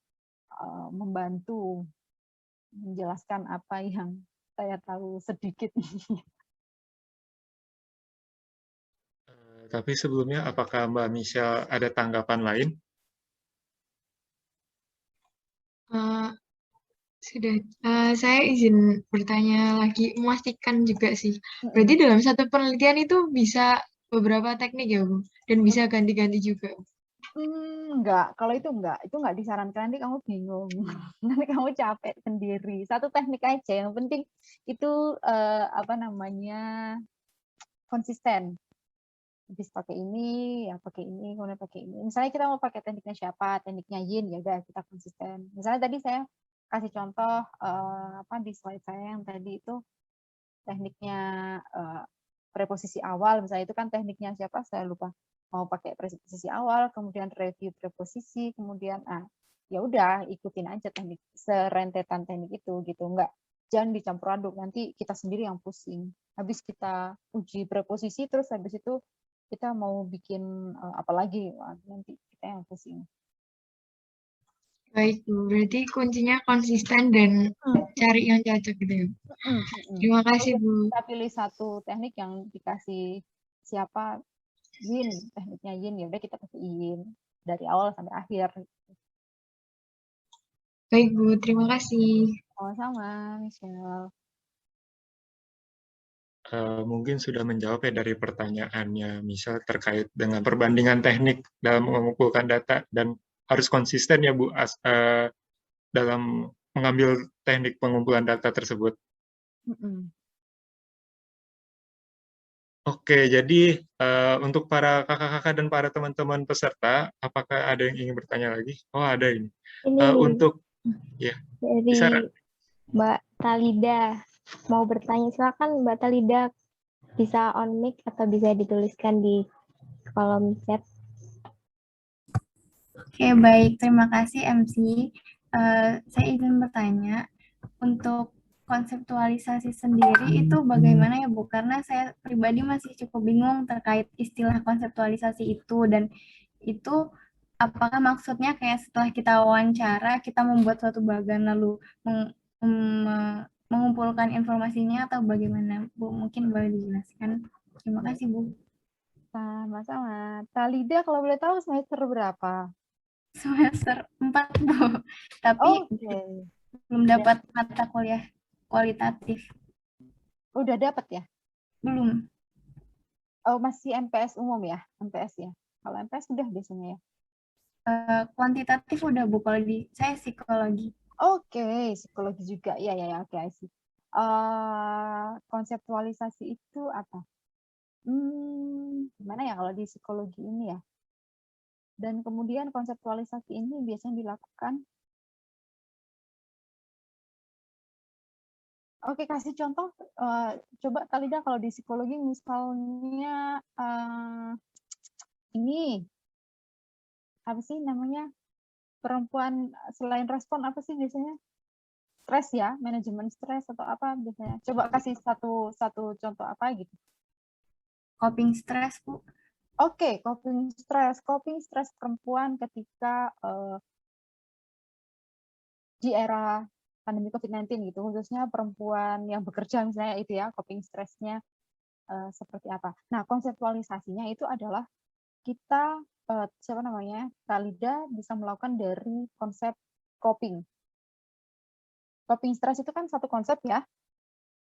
membantu menjelaskan apa yang saya tahu sedikit.
Tapi sebelumnya, apakah Mbak Michelle ada tanggapan lain?
Sudah, saya izin bertanya lagi, memastikan juga sih. Berarti dalam satu penelitian itu bisa beberapa teknik ya, Bu? Dan bisa ganti-ganti juga?
Enggak, kalau itu nggak disarankan, nanti kamu bingung, nanti kamu capek sendiri. Satu teknik aja, yang penting itu konsisten. habis pakai ini, ya pakai ini, kemudian pakai ini. Misalnya kita mau pakai tekniknya siapa, tekniknya Yin, ya udah kita konsisten. Misalnya tadi saya kasih contoh di slide saya yang tadi itu tekniknya preposisi awal, misalnya itu kan tekniknya siapa, saya lupa. Mau pakai preposisi awal, kemudian review preposisi, kemudian ya udah ikutin aja teknik serentetan teknik itu gitu, jangan dicampur aduk, nanti kita sendiri yang pusing. Habis kita uji preposisi, terus habis itu kita mau bikin apa lagi, nanti kita yang pusing.
Baik, Bu. Berarti kuncinya konsisten dan cari yang cocok gitu ya. Terima kasih, Bu.
Kita pilih satu teknik yang dikasih siapa, Yin, tekniknya Yin, ya udah kita pakai Yin dari awal sampai akhir.
Baik, Bu. Terima kasih.
Sama-sama, Michelle.
Mungkin sudah menjawab ya dari pertanyaannya, misal terkait dengan perbandingan teknik dalam mengumpulkan data dan harus konsisten ya Bu dalam mengambil teknik pengumpulan data tersebut. Oke, jadi untuk para kakak-kakak dan para teman-teman peserta, apakah ada yang ingin bertanya lagi? Oh, ada ini. Untuk ya,
dari
Sarah.
Mbak Talida mau bertanya, silakan Mbak Talida, bisa on mic atau bisa dituliskan di kolom chat.
Oke, baik. Terima kasih MC. Saya izin bertanya, untuk konseptualisasi sendiri itu bagaimana ya Bu? Karena saya pribadi masih cukup bingung terkait istilah konseptualisasi itu, dan itu apakah maksudnya kayak setelah kita wawancara, kita membuat suatu bagan lalu mengumpulkan informasinya atau bagaimana Bu? Mungkin boleh dijelaskan. Terima kasih Bu.
Sama-sama. Talida kalau boleh tahu semester berapa?
Semester 4 Bu, tapi belum dapat mata kuliah kualitatif.
Udah dapat ya?
Belum.
Oh, masih MPS umum ya? MPS ya? Kalau MPS udah biasanya ya?
Kuantitatif udah Bu, kalau di saya psikologi.
Oke, psikologi juga. Ya, oke, I see. Konseptualisasi itu apa? Gimana ya kalau di psikologi ini ya? Dan kemudian konseptualisasi ini biasanya dilakukan. Oke, kasih contoh. Coba Talida kalau di psikologi misalnya ini apa sih namanya, perempuan selain respon apa sih biasanya? Stres ya, manajemen stres atau apa biasanya? Coba kasih satu contoh apa gitu.
Coping stres Bu.
Oke, coping stres perempuan ketika di era pandemi COVID-19 gitu, khususnya perempuan yang bekerja misalnya itu ya, coping stresnya seperti apa. Nah, konseptualisasinya itu adalah kita Talida bisa melakukan dari konsep coping. Coping stress itu kan satu konsep ya,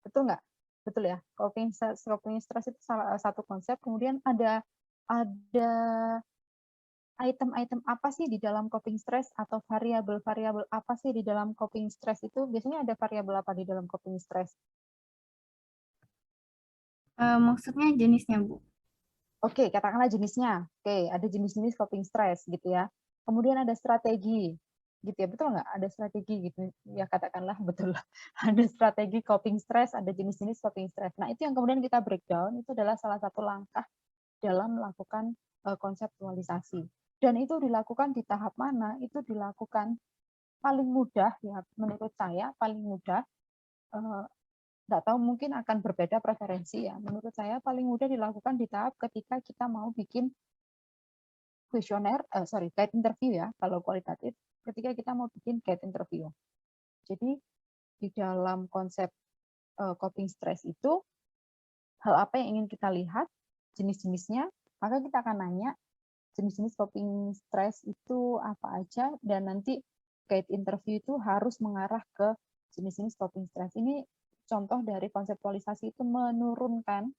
betul nggak? Betul ya. Coping stress itu salah satu konsep. Kemudian ada item-item apa sih di dalam coping stress atau variabel-variabel apa sih di dalam coping stress itu? Biasanya ada variabel apa di dalam coping stress?
Maksudnya jenisnya Bu?
Oke, katakanlah jenisnya. Oke, ada jenis-jenis coping stress gitu ya. Kemudian ada strategi, gitu ya, betul nggak? Ada strategi gitu, ya katakanlah betul. Ada strategi coping stress, ada jenis-jenis coping stress. Nah, itu yang kemudian kita breakdown, itu adalah salah satu langkah dalam melakukan konseptualisasi. Dan itu dilakukan di tahap mana? Itu dilakukan paling mudah, ya menurut saya paling mudah. Nggak tahu, mungkin akan berbeda preferensi ya. Menurut saya paling mudah dilakukan di tahap ketika kita mau bikin kuesioner, guide interview ya, kalau kualitatif, ketika kita mau bikin guide interview. Jadi di dalam konsep coping stress itu, hal apa yang ingin kita lihat, jenis-jenisnya, maka kita akan nanya jenis-jenis coping stress itu apa aja, dan nanti guide interview itu harus mengarah ke jenis-jenis coping stress. Ini contoh dari konseptualisasi itu menurunkan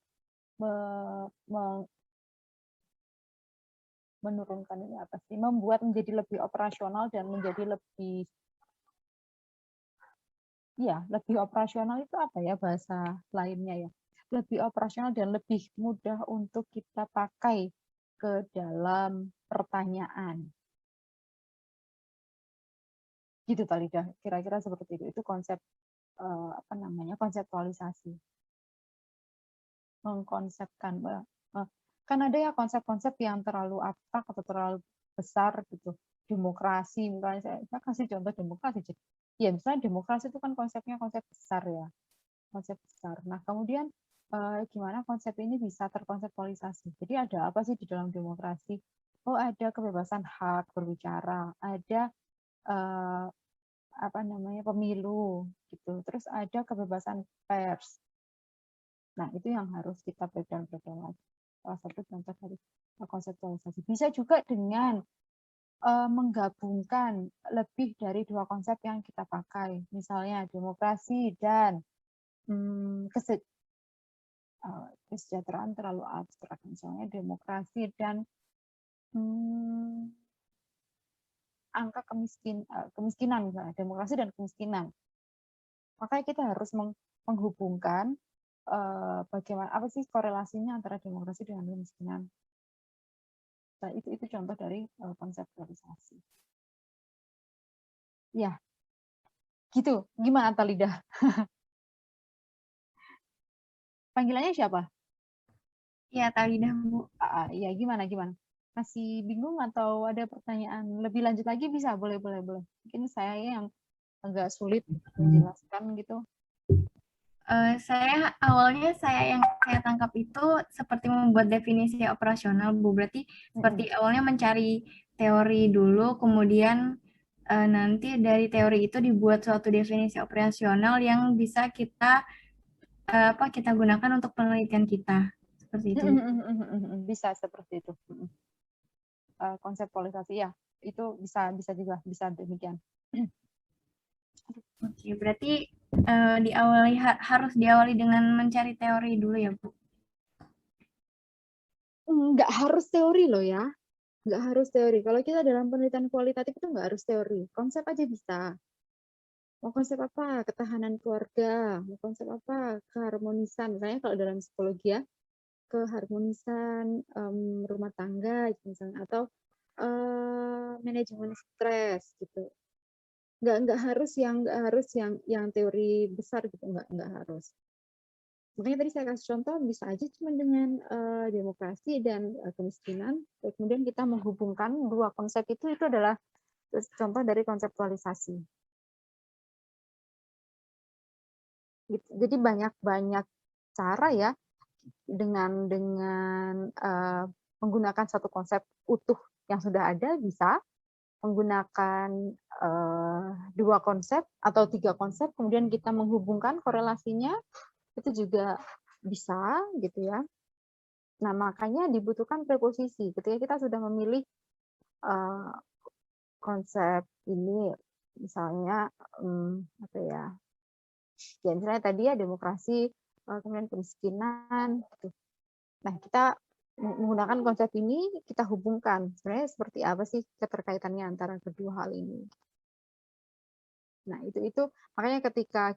ini apa sih? Membuat menjadi lebih operasional dan menjadi lebih operasional itu apa ya bahasa lainnya ya? lebih operasional dan lebih mudah untuk kita pakai ke dalam pertanyaan. Gitu Talida, kira-kira seperti itu. Itu konsep konseptualisasi. Mengkonsepkan, kan ada ya konsep-konsep yang terlalu abstrak atau terlalu besar gitu. Demokrasi, misalnya saya kasih contoh demokrasi. Ya misalnya demokrasi itu kan konsepnya konsep besar ya, konsep besar. Nah kemudian gimana konsep ini bisa terkonseptualisasi? Jadi ada apa sih di dalam demokrasi? Oh ada kebebasan hak berbicara, ada pemilu gitu. Terus ada kebebasan pers. Nah, itu yang harus kita breakdown lagi. Salah satu contoh dari konseptualisasi. Bisa juga dengan menggabungkan lebih dari dua konsep yang kita pakai. Misalnya demokrasi dan kesejahteraan terlalu abstrak. Misalnya demokrasi dan angka kemiskinan, misalnya demokrasi dan kemiskinan. Makanya kita harus menghubungkan bagaimana apa sih korelasinya antara demokrasi dengan kemiskinan. Nah, itu contoh dari konseptualisasi. Ya, gitu. Gimana Talida? Panggilannya siapa?
Ya, Talida, Bu.
Ya, gimana? Masih bingung atau ada pertanyaan lebih lanjut lagi bisa? Boleh. Mungkin saya yang agak sulit menjelaskan gitu.
Awalnya yang saya tangkap itu seperti membuat definisi operasional, Bu. Berarti seperti awalnya mencari teori dulu, kemudian nanti dari teori itu dibuat suatu definisi operasional yang bisa kita gunakan untuk penelitian kita. Seperti itu.
Bisa seperti itu. Konseptualisasi ya, itu bisa juga demikian.
Oke, berarti harus diawali dengan mencari teori dulu ya, Bu?
Nggak harus teori loh ya. Nggak harus teori. Kalau kita dalam penelitian kualitatif itu nggak harus teori. Konsep aja bisa. Mau konsep apa? Ketahanan keluarga. Mau konsep apa? Keharmonisan. Misalnya kalau dalam psikologi ya, keharmonisan rumah tangga misalnya, atau manajemen stres gitu. Nggak harus yang teori besar gitu, nggak harus. Makanya tadi saya kasih contoh bisa aja cuma dengan demokrasi dan kemiskinan. Kemudian kita menghubungkan dua konsep itu adalah contoh dari konseptualisasi. Jadi banyak cara ya dengan menggunakan satu konsep utuh yang sudah ada, bisa menggunakan dua konsep atau tiga konsep, kemudian kita menghubungkan korelasinya, itu juga bisa gitu ya. Nah, makanya dibutuhkan preposisi. Ketika kita sudah memilih konsep ini, misalnya misalnya tadi ya demokrasi, kemudian kemiskinan gitu. Nah, kita menggunakan konsep ini, kita hubungkan sebenarnya seperti apa sih keterkaitannya antara kedua hal ini. Nah, itu makanya ketika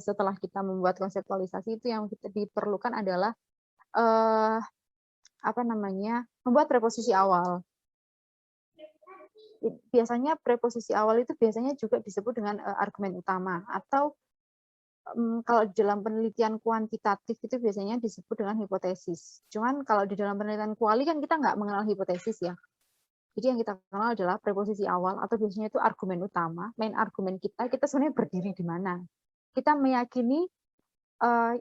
setelah kita membuat konseptualisasi, itu yang kita diperlukan adalah membuat preposisi awal. Biasanya preposisi awal itu biasanya juga disebut dengan argumen utama, atau kalau dalam penelitian kuantitatif itu biasanya disebut dengan hipotesis. Cuman kalau di dalam penelitian kuali kan kita nggak mengenal hipotesis ya. Jadi yang kita kenal adalah preposisi awal, atau biasanya itu argumen utama. Main argumen kita sebenarnya berdiri di mana. Kita meyakini,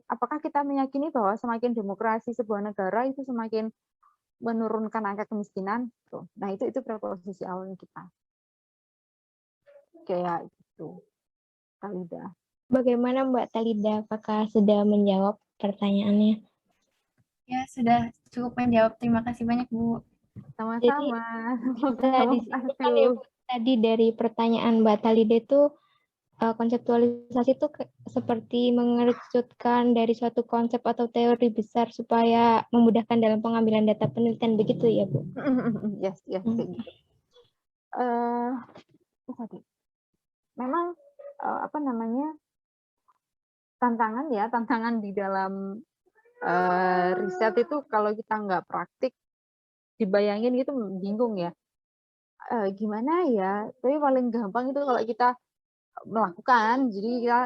apakah kita meyakini bahwa semakin demokrasi sebuah negara itu semakin menurunkan angka kemiskinan? Nah, itu preposisi awal kita. Kayak gitu, Talida.
Bagaimana Mbak Talida? Apakah sudah menjawab pertanyaannya?
Ya, sudah cukup menjawab. Terima kasih banyak, Bu.
Sama-sama. Tadi dari pertanyaan Mbak Talida itu konseptualisasi itu seperti mengerucutkan dari suatu konsep atau teori besar supaya memudahkan dalam pengambilan data penelitian, begitu ya, Bu?
Yes, kayak gitu. Memang tantangan di dalam riset itu kalau kita nggak praktik, dibayangin gitu bingung ya. Gimana ya? Tapi paling gampang itu kalau kita melakukan, jadi kita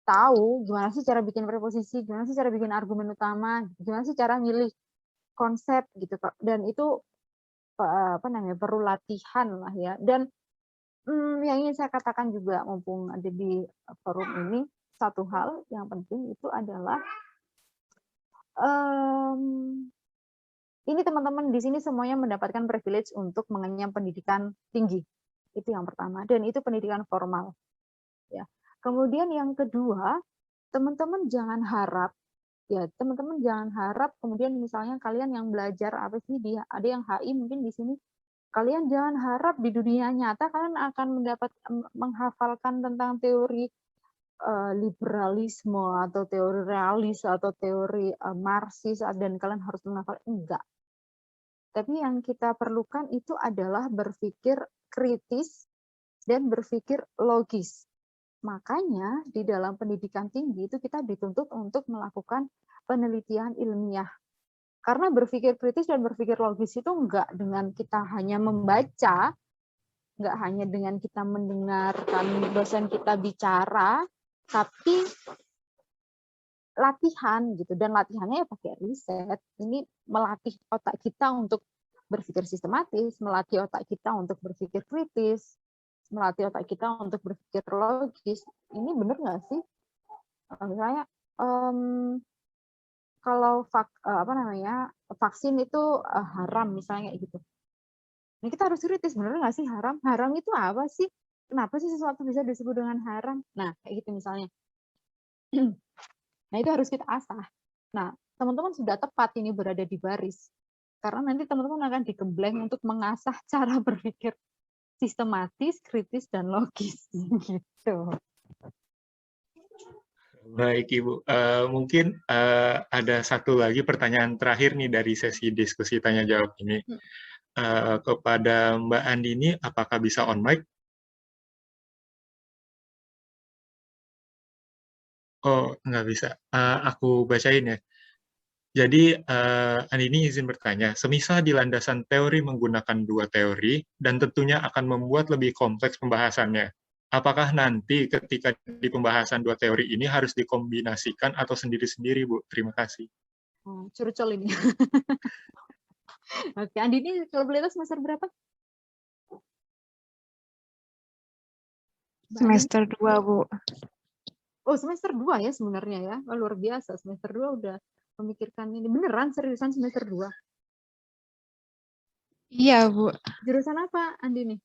tahu gimana sih cara bikin preposisi, gimana sih cara bikin argumen utama, gimana sih cara milih konsep gitu Kak. Dan itu apa namanya perlu latihan lah ya. Dan yang ingin saya katakan juga mumpung ada di forum ini, satu hal yang penting itu adalah ini teman-teman di sini semuanya mendapatkan privilege untuk mengenyam pendidikan tinggi. Itu yang pertama, dan itu pendidikan formal. Ya. Kemudian yang kedua, teman-teman jangan harap kemudian misalnya kalian yang belajar apa sih ada yang HI mungkin di sini, kalian jangan harap di dunia nyata kalian akan menghafalkan tentang teori liberalisme atau teori realis atau teori Marxis dan kalian harus menghafal, enggak. Tapi yang kita perlukan itu adalah berpikir kritis dan berpikir logis. Makanya di dalam pendidikan tinggi itu kita dituntut untuk melakukan penelitian ilmiah. Karena berpikir kritis dan berpikir logis itu enggak dengan kita hanya membaca, enggak hanya dengan kita mendengarkan dosen kita bicara, tapi latihan gitu, dan latihannya ya pakai riset. Ini melatih otak kita untuk berpikir sistematis, melatih otak kita untuk berpikir kritis, melatih otak kita untuk berpikir logis. Ini benar nggak sih? Misalnya kalau vaksin itu haram misalnya gitu. Ini kita harus kritis, benar nggak sih haram? Haram itu apa sih? Kenapa sih sesuatu bisa disebut dengan haram? Nah, kayak gitu misalnya. Nah, itu harus kita asah. Nah, teman-teman sudah tepat ini berada di baris. Karena nanti teman-teman akan digembleng untuk mengasah cara berpikir sistematis, kritis, dan logis. Gitu.
Baik, Ibu. Mungkin ada satu lagi pertanyaan terakhir nih dari sesi diskusi tanya-jawab ini. Kepada Mbak Andini, apakah bisa on mic? Oh, nggak bisa. Aku bacain ya. Jadi, Andini izin bertanya, semisal di landasan teori menggunakan dua teori, dan tentunya akan membuat lebih kompleks pembahasannya, apakah nanti ketika di pembahasan dua teori ini harus dikombinasikan atau sendiri-sendiri, Bu? Terima kasih.
Curcol ini. Oke, Andini kalau boleh tahu semester berapa?
Semester 2, Bu.
Oh, semester 2 ya sebenarnya ya. Oh, luar biasa, semester 2 udah memikirkan ini. Beneran seriusan semester 2?
Iya, Bu.
Jurusan apa, Andini?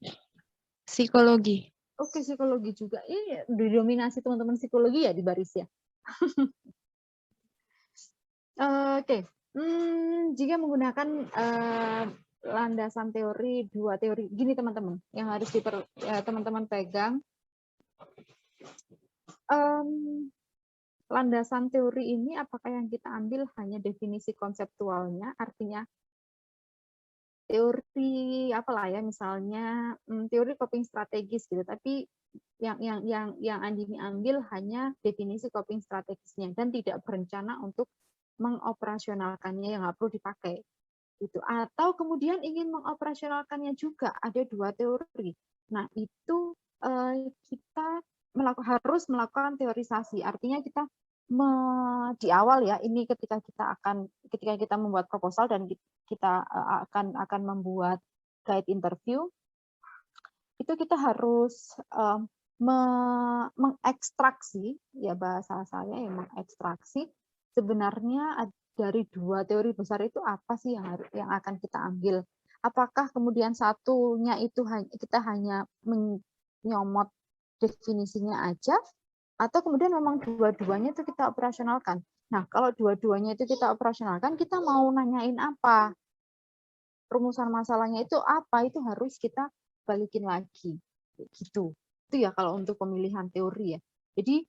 Psikologi.
Oke, psikologi juga. Iya, didominasi teman-teman psikologi ya di baris ya. Oke. Jika menggunakan landasan teori, dua teori, gini teman-teman, yang harus teman-teman pegang. Landasan teori ini apakah yang kita ambil hanya definisi konseptualnya, artinya teori apalah ya, misalnya teori coping strategis gitu, tapi yang Andini ambil hanya definisi coping strategisnya dan tidak berencana untuk mengoperasionalkannya, yang nggak perlu dipakai gitu. Atau kemudian ingin mengoperasionalkannya juga, ada dua teori. Nah, itu kita harus melakukan teorisasi, artinya kita di awal ya, ini ketika kita membuat proposal dan kita akan membuat guide interview, itu kita harus mengekstraksi, ya bahasa saya ya, mengekstraksi sebenarnya dari dua teori besar itu apa sih yang akan kita ambil. Apakah kemudian satunya itu kita hanya menyomot definisinya aja, atau kemudian memang dua-duanya itu kita operasionalkan. Nah, kalau dua-duanya itu kita operasionalkan, kita mau nanyain apa? Rumusan masalahnya itu apa? Itu harus kita balikin lagi. Gitu. Itu ya kalau untuk pemilihan teori ya. Jadi,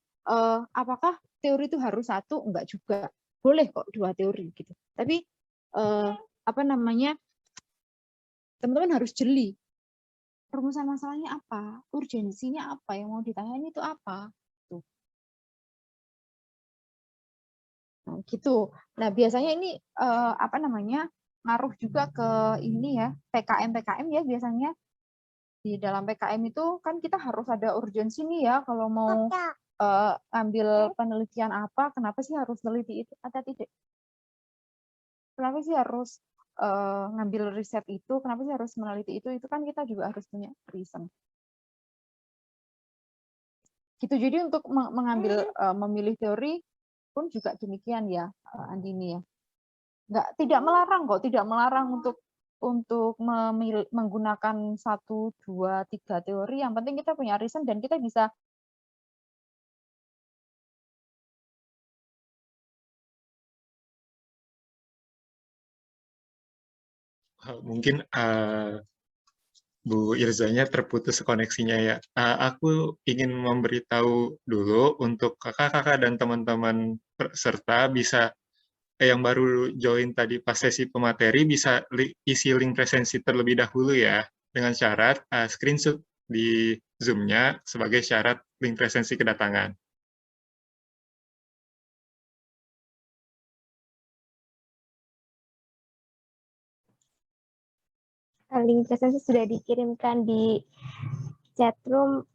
apakah teori itu harus satu? Enggak juga. Boleh kok dua teori gitu. Tapi teman-teman harus jeli. Rumusan masalahnya apa? Urgensinya apa? Yang mau ditanyain itu apa? Tuh. Nah, gitu. Nah, biasanya ini apa namanya? Ngaruh juga ke ini ya, PKM ya biasanya. Di dalam PKM itu kan kita harus ada urgensi nih ya kalau mau ambil penelitian apa, kenapa sih harus teliti itu? Ada tidak? Kenapa sih harus ngambil riset itu? Kenapa sih harus meneliti itu? Itu kan kita juga harus punya reason. Gitu. Jadi untuk mengambil memilih teori pun juga demikian ya, Andini ya. Tidak melarang kok, tidak melarang untuk menggunakan 1, 2, 3 teori. Yang penting kita punya reason dan kita bisa
Mungkin Bu Irzanya terputus koneksinya ya. Aku ingin memberitahu dulu untuk kakak-kakak dan teman-teman peserta bisa yang baru join tadi pas sesi pemateri bisa isi link presensi terlebih dahulu ya dengan syarat screenshot di Zoom-nya sebagai syarat link presensi kedatangan.
Link presensi sudah dikirimkan di chat room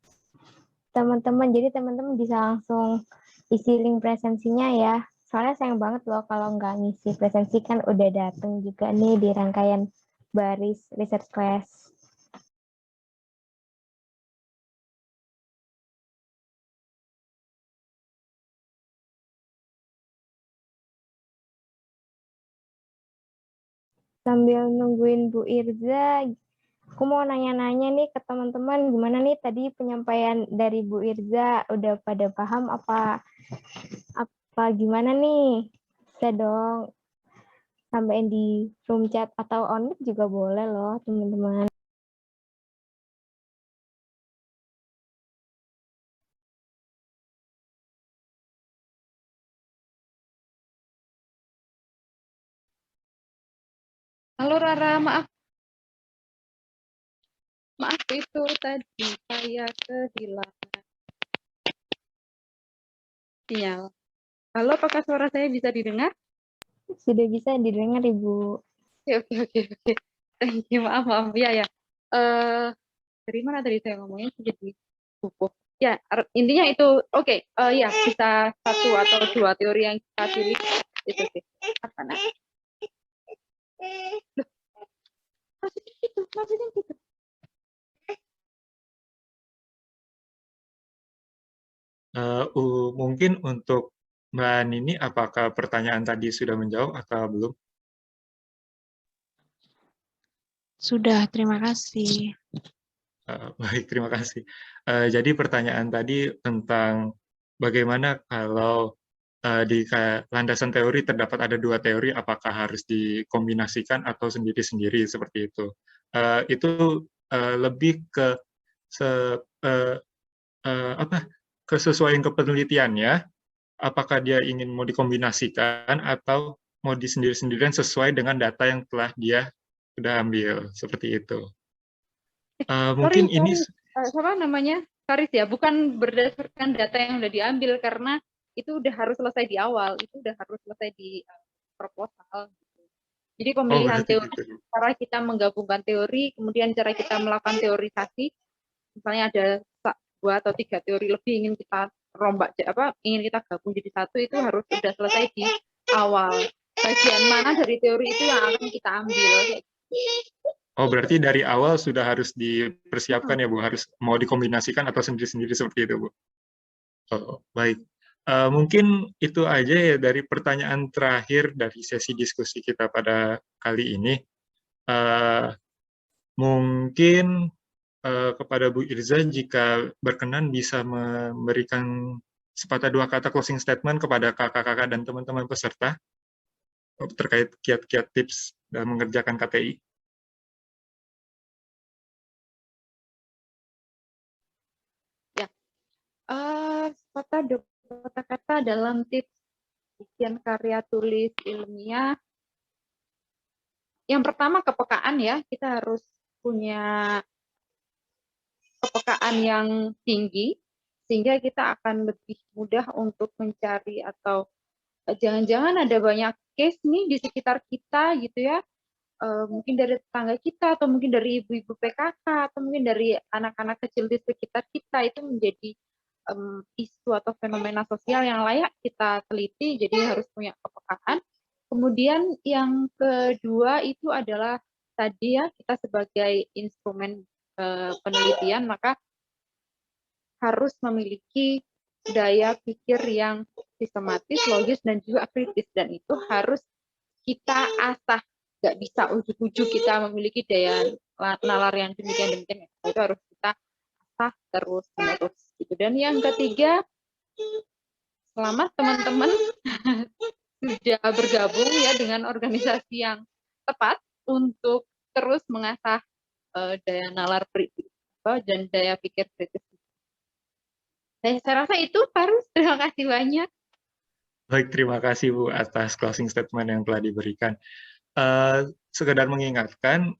teman-teman. Jadi teman-teman bisa langsung isi link presensinya ya. Soalnya sayang banget loh kalau nggak ngisi presensi, kan udah datang juga nih di rangkaian baris research class. Sambil nungguin Bu Irza, aku mau nanya-nanya nih ke teman-teman, gimana nih tadi penyampaian dari Bu Irza, udah pada paham apa gimana nih? Bisa dong sampaikan di room chat atau online juga boleh loh teman-teman.
halo Rara, maaf itu tadi saya kehilangan sinyal. Halo, apakah suara saya bisa didengar?
Sudah bisa didengar Ibu.
Oke. Thank you, maaf ya. Dari mana tadi saya ngomongnya jadi buku. Ya, intinya itu oke. Ya, bisa 1 atau 2 teori yang kita pilih itu sih. Apa nah? Loh, maksudnya gitu.
Mungkin untuk Mbak Nini, apakah pertanyaan tadi sudah menjawab atau belum?
Sudah, terima kasih.
Baik, terima kasih. Jadi pertanyaan tadi tentang bagaimana kalau di landasan teori terdapat ada 2 teori, apakah harus dikombinasikan atau sendiri-sendiri seperti itu. Itu lebih ke kesesuaian kepenelitiannya, apakah dia ingin mau dikombinasikan atau mau disendiri-sendirian sesuai dengan data yang telah dia sudah ambil, seperti itu. Mungkin ini
Siapa namanya? Karis ya, bukan berdasarkan data yang sudah diambil karena itu udah harus selesai di awal, itu udah harus selesai di proposal. Jadi pemilihan teori, gitu. Cara kita menggabungkan teori, kemudian cara kita melakukan teorisasi, misalnya ada 2 atau 3 teori lebih ingin kita ingin kita gabung jadi satu, itu harus sudah selesai di awal. Bagian mana dari teori itu yang akan kita ambil.
Oh, berarti dari awal sudah harus dipersiapkan ya Bu, harus mau dikombinasikan atau sendiri-sendiri seperti itu Bu. Oh, baik. Mungkin itu aja ya dari pertanyaan terakhir dari sesi diskusi kita pada kali ini. Mungkin kepada Bu Irza, jika berkenan bisa memberikan sepatah 2 kata closing statement kepada kakak-kakak dan teman-teman peserta terkait kiat-kiat tips dalam mengerjakan KTI.
Kata-kata dalam tips bikin karya tulis ilmiah. Yang pertama kepekaan ya, kita harus punya kepekaan yang tinggi sehingga kita akan lebih mudah untuk mencari atau
jangan-jangan ada banyak case nih di sekitar kita gitu ya, mungkin dari tetangga kita atau mungkin dari ibu-ibu PKK atau mungkin dari anak-anak kecil di sekitar kita, itu menjadi isu atau fenomena sosial yang layak kita teliti, jadi harus punya kepekaan. Kemudian yang kedua itu adalah tadi ya, kita sebagai instrumen penelitian maka harus memiliki daya pikir yang sistematis, logis, dan juga kritis, dan itu harus kita asah. Nggak bisa ujuk-ujuk kita memiliki daya nalar yang demikian, itu harus kita asah terus menerus gitu. Dan yang ketiga, selamat teman-teman sudah bergabung ya dengan organisasi yang tepat untuk terus mengasah daya nalar dan daya pikir kritis. Saya rasa itu, Farus. Terima kasih banyak.
Baik, terima kasih Bu atas closing statement yang telah diberikan. Sekedar mengingatkan,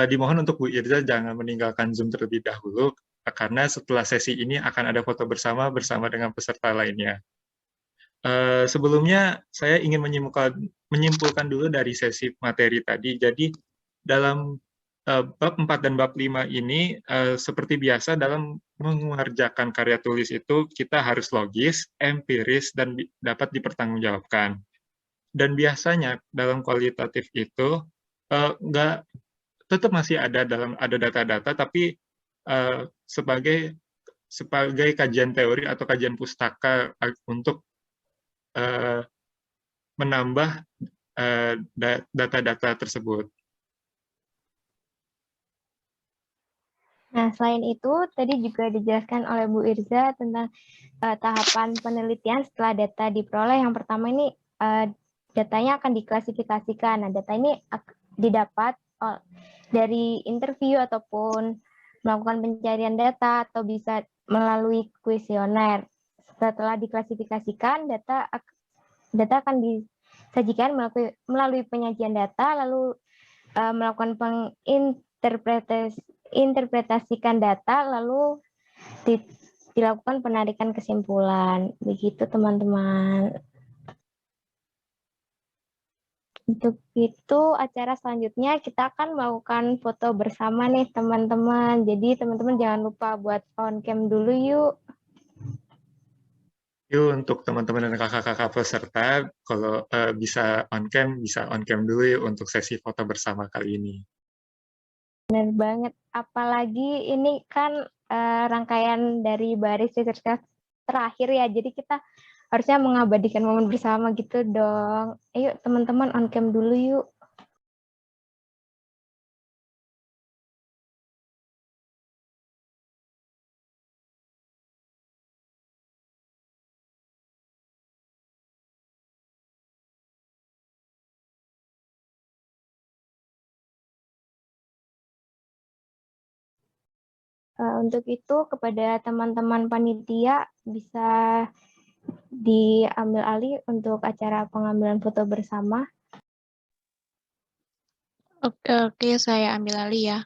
dimohon untuk Bu Irza jangan meninggalkan Zoom terlebih dahulu, karena setelah sesi ini akan ada foto bersama dengan peserta lainnya. Sebelumnya, saya ingin menyimpulkan dulu dari sesi materi tadi. Jadi, dalam bab 4 dan bab 5 ini, seperti biasa dalam mengerjakan karya tulis itu, kita harus logis, empiris, dan dapat dipertanggungjawabkan. Dan biasanya dalam kualitatif itu, tetap masih ada data-data, tapi sebagai kajian teori atau kajian pustaka untuk menambah data-data tersebut.
Nah, selain itu, tadi juga dijelaskan oleh Bu Irza tentang tahapan penelitian setelah data diperoleh. Yang pertama ini, datanya akan diklasifikasikan. Nah, data ini didapat dari interview ataupun melakukan pencarian data atau bisa melalui kuesioner. Setelah diklasifikasikan, data akan disajikan melalui penyajian data, lalu melakukan interpretasikan data, lalu dilakukan penarikan kesimpulan. Begitu teman-teman. Untuk itu acara selanjutnya kita akan melakukan foto bersama nih teman-teman. Jadi teman-teman jangan lupa buat on cam dulu yuk.
Yuk, untuk teman-teman dan kakak-kakak peserta, kalau bisa on cam dulu yuk untuk sesi foto bersama kali ini.
Benar banget, apalagi ini kan rangkaian dari baris research terakhir ya, jadi kita harusnya mengabadikan momen bersama gitu dong. Ayo teman-teman on cam dulu yuk. Untuk itu kepada teman-teman panitia bisa diambil alih untuk acara pengambilan foto bersama.
Oke, saya ambil alih ya.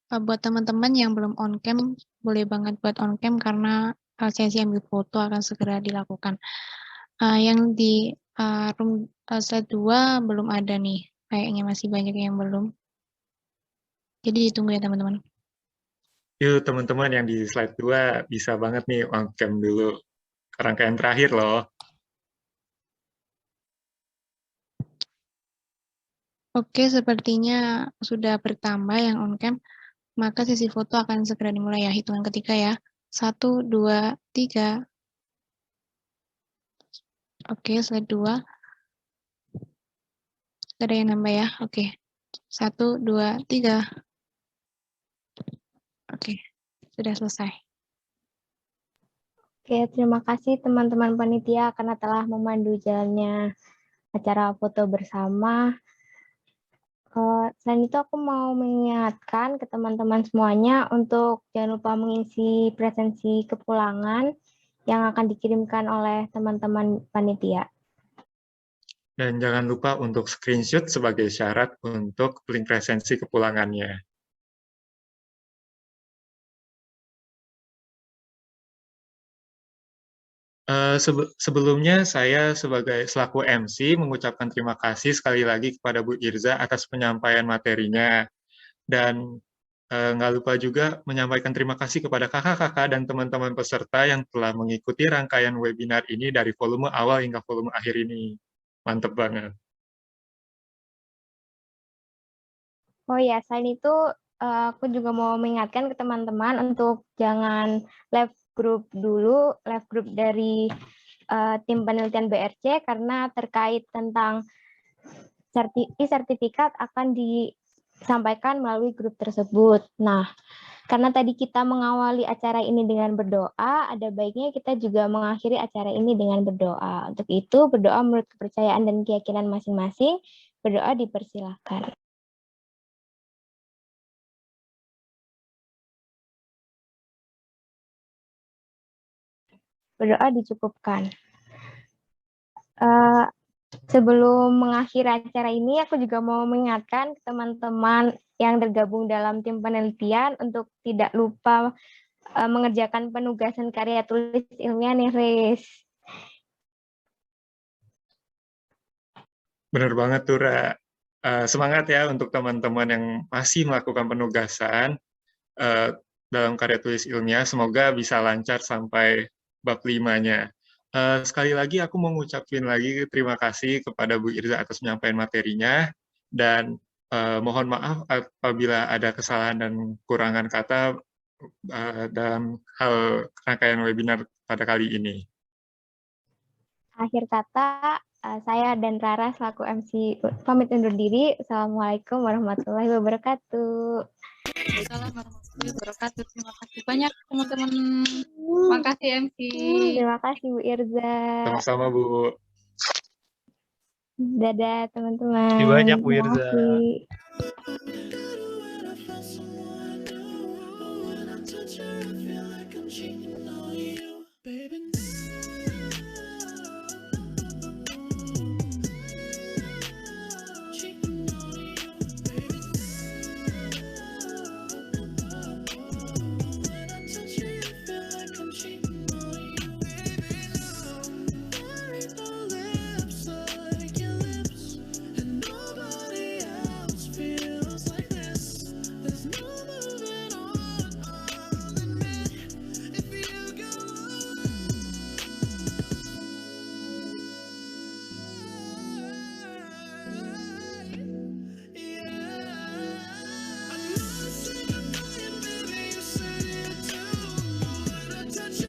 Buat teman-teman yang belum on cam, boleh banget buat on cam karena sesi ambil foto akan segera dilakukan. Yang di room slide 2 belum ada nih, kayaknya masih banyak yang belum. Jadi ditunggu ya teman-teman.
Yuk teman-teman yang di slide 2 bisa banget nih on cam dulu. Rangkaian terakhir loh.
Oke, sepertinya sudah bertambah yang on cam, maka sesi foto akan segera dimulai ya. Hitungan ketiga ya. 1, 2, 3. Oke, slide 2. Ada yang nambah ya. Oke. 1, 2, 3. Oke, sudah selesai.
Oke, terima kasih teman-teman panitia karena telah memandu jalannya acara foto bersama. Selain itu aku mau mengingatkan ke teman-teman semuanya untuk jangan lupa mengisi presensi kepulangan yang akan dikirimkan oleh teman-teman panitia.
Dan jangan lupa untuk screenshot sebagai syarat untuk link presensi kepulangannya. Sebelumnya saya selaku MC mengucapkan terima kasih sekali lagi kepada Bu Irza atas penyampaian materinya. Dan nggak lupa juga menyampaikan terima kasih kepada kakak-kakak dan teman-teman peserta yang telah mengikuti rangkaian webinar ini dari volume awal hingga volume akhir ini. Mantep banget.
Oh ya, selain itu aku juga mau mengingatkan ke teman-teman untuk jangan live group dulu, live group dari tim penelitian BRC karena terkait tentang sertifikat akan disampaikan melalui grup tersebut. Nah, karena tadi kita mengawali acara ini dengan berdoa, ada baiknya kita juga mengakhiri acara ini dengan berdoa. Untuk itu, berdoa menurut kepercayaan dan keyakinan masing-masing, berdoa dipersilahkan. Berdoa dicukupkan. Sebelum mengakhiri acara ini, aku juga mau mengingatkan teman-teman yang tergabung dalam tim penelitian untuk tidak lupa mengerjakan penugasan karya tulis ilmiah nih, Riz.
Bener banget tuh, Ra. Semangat ya untuk teman-teman yang masih melakukan penugasan dalam karya tulis ilmiah. Semoga bisa lancar sampai bab 5-nya. Sekali lagi aku mau ngucapin lagi terima kasih kepada Bu Irza atas penyampaian materinya, dan mohon maaf apabila ada kesalahan dan kurangan kata dalam hal rangkaian webinar pada kali ini.
Akhir kata, saya dan Rara selaku MC pamit undur diri. Assalamualaikum warahmatullahi wabarakatuh.
Assalamualaikum warahmatullahi wabarakatuh. Terima kasih banyak teman-teman. Terima kasih MC.
Terima kasih Bu Irza.
Sama-sama, Bu.
Dadah teman-teman.
Terima kasih banyak Bu
Terima
Irza.
Baby,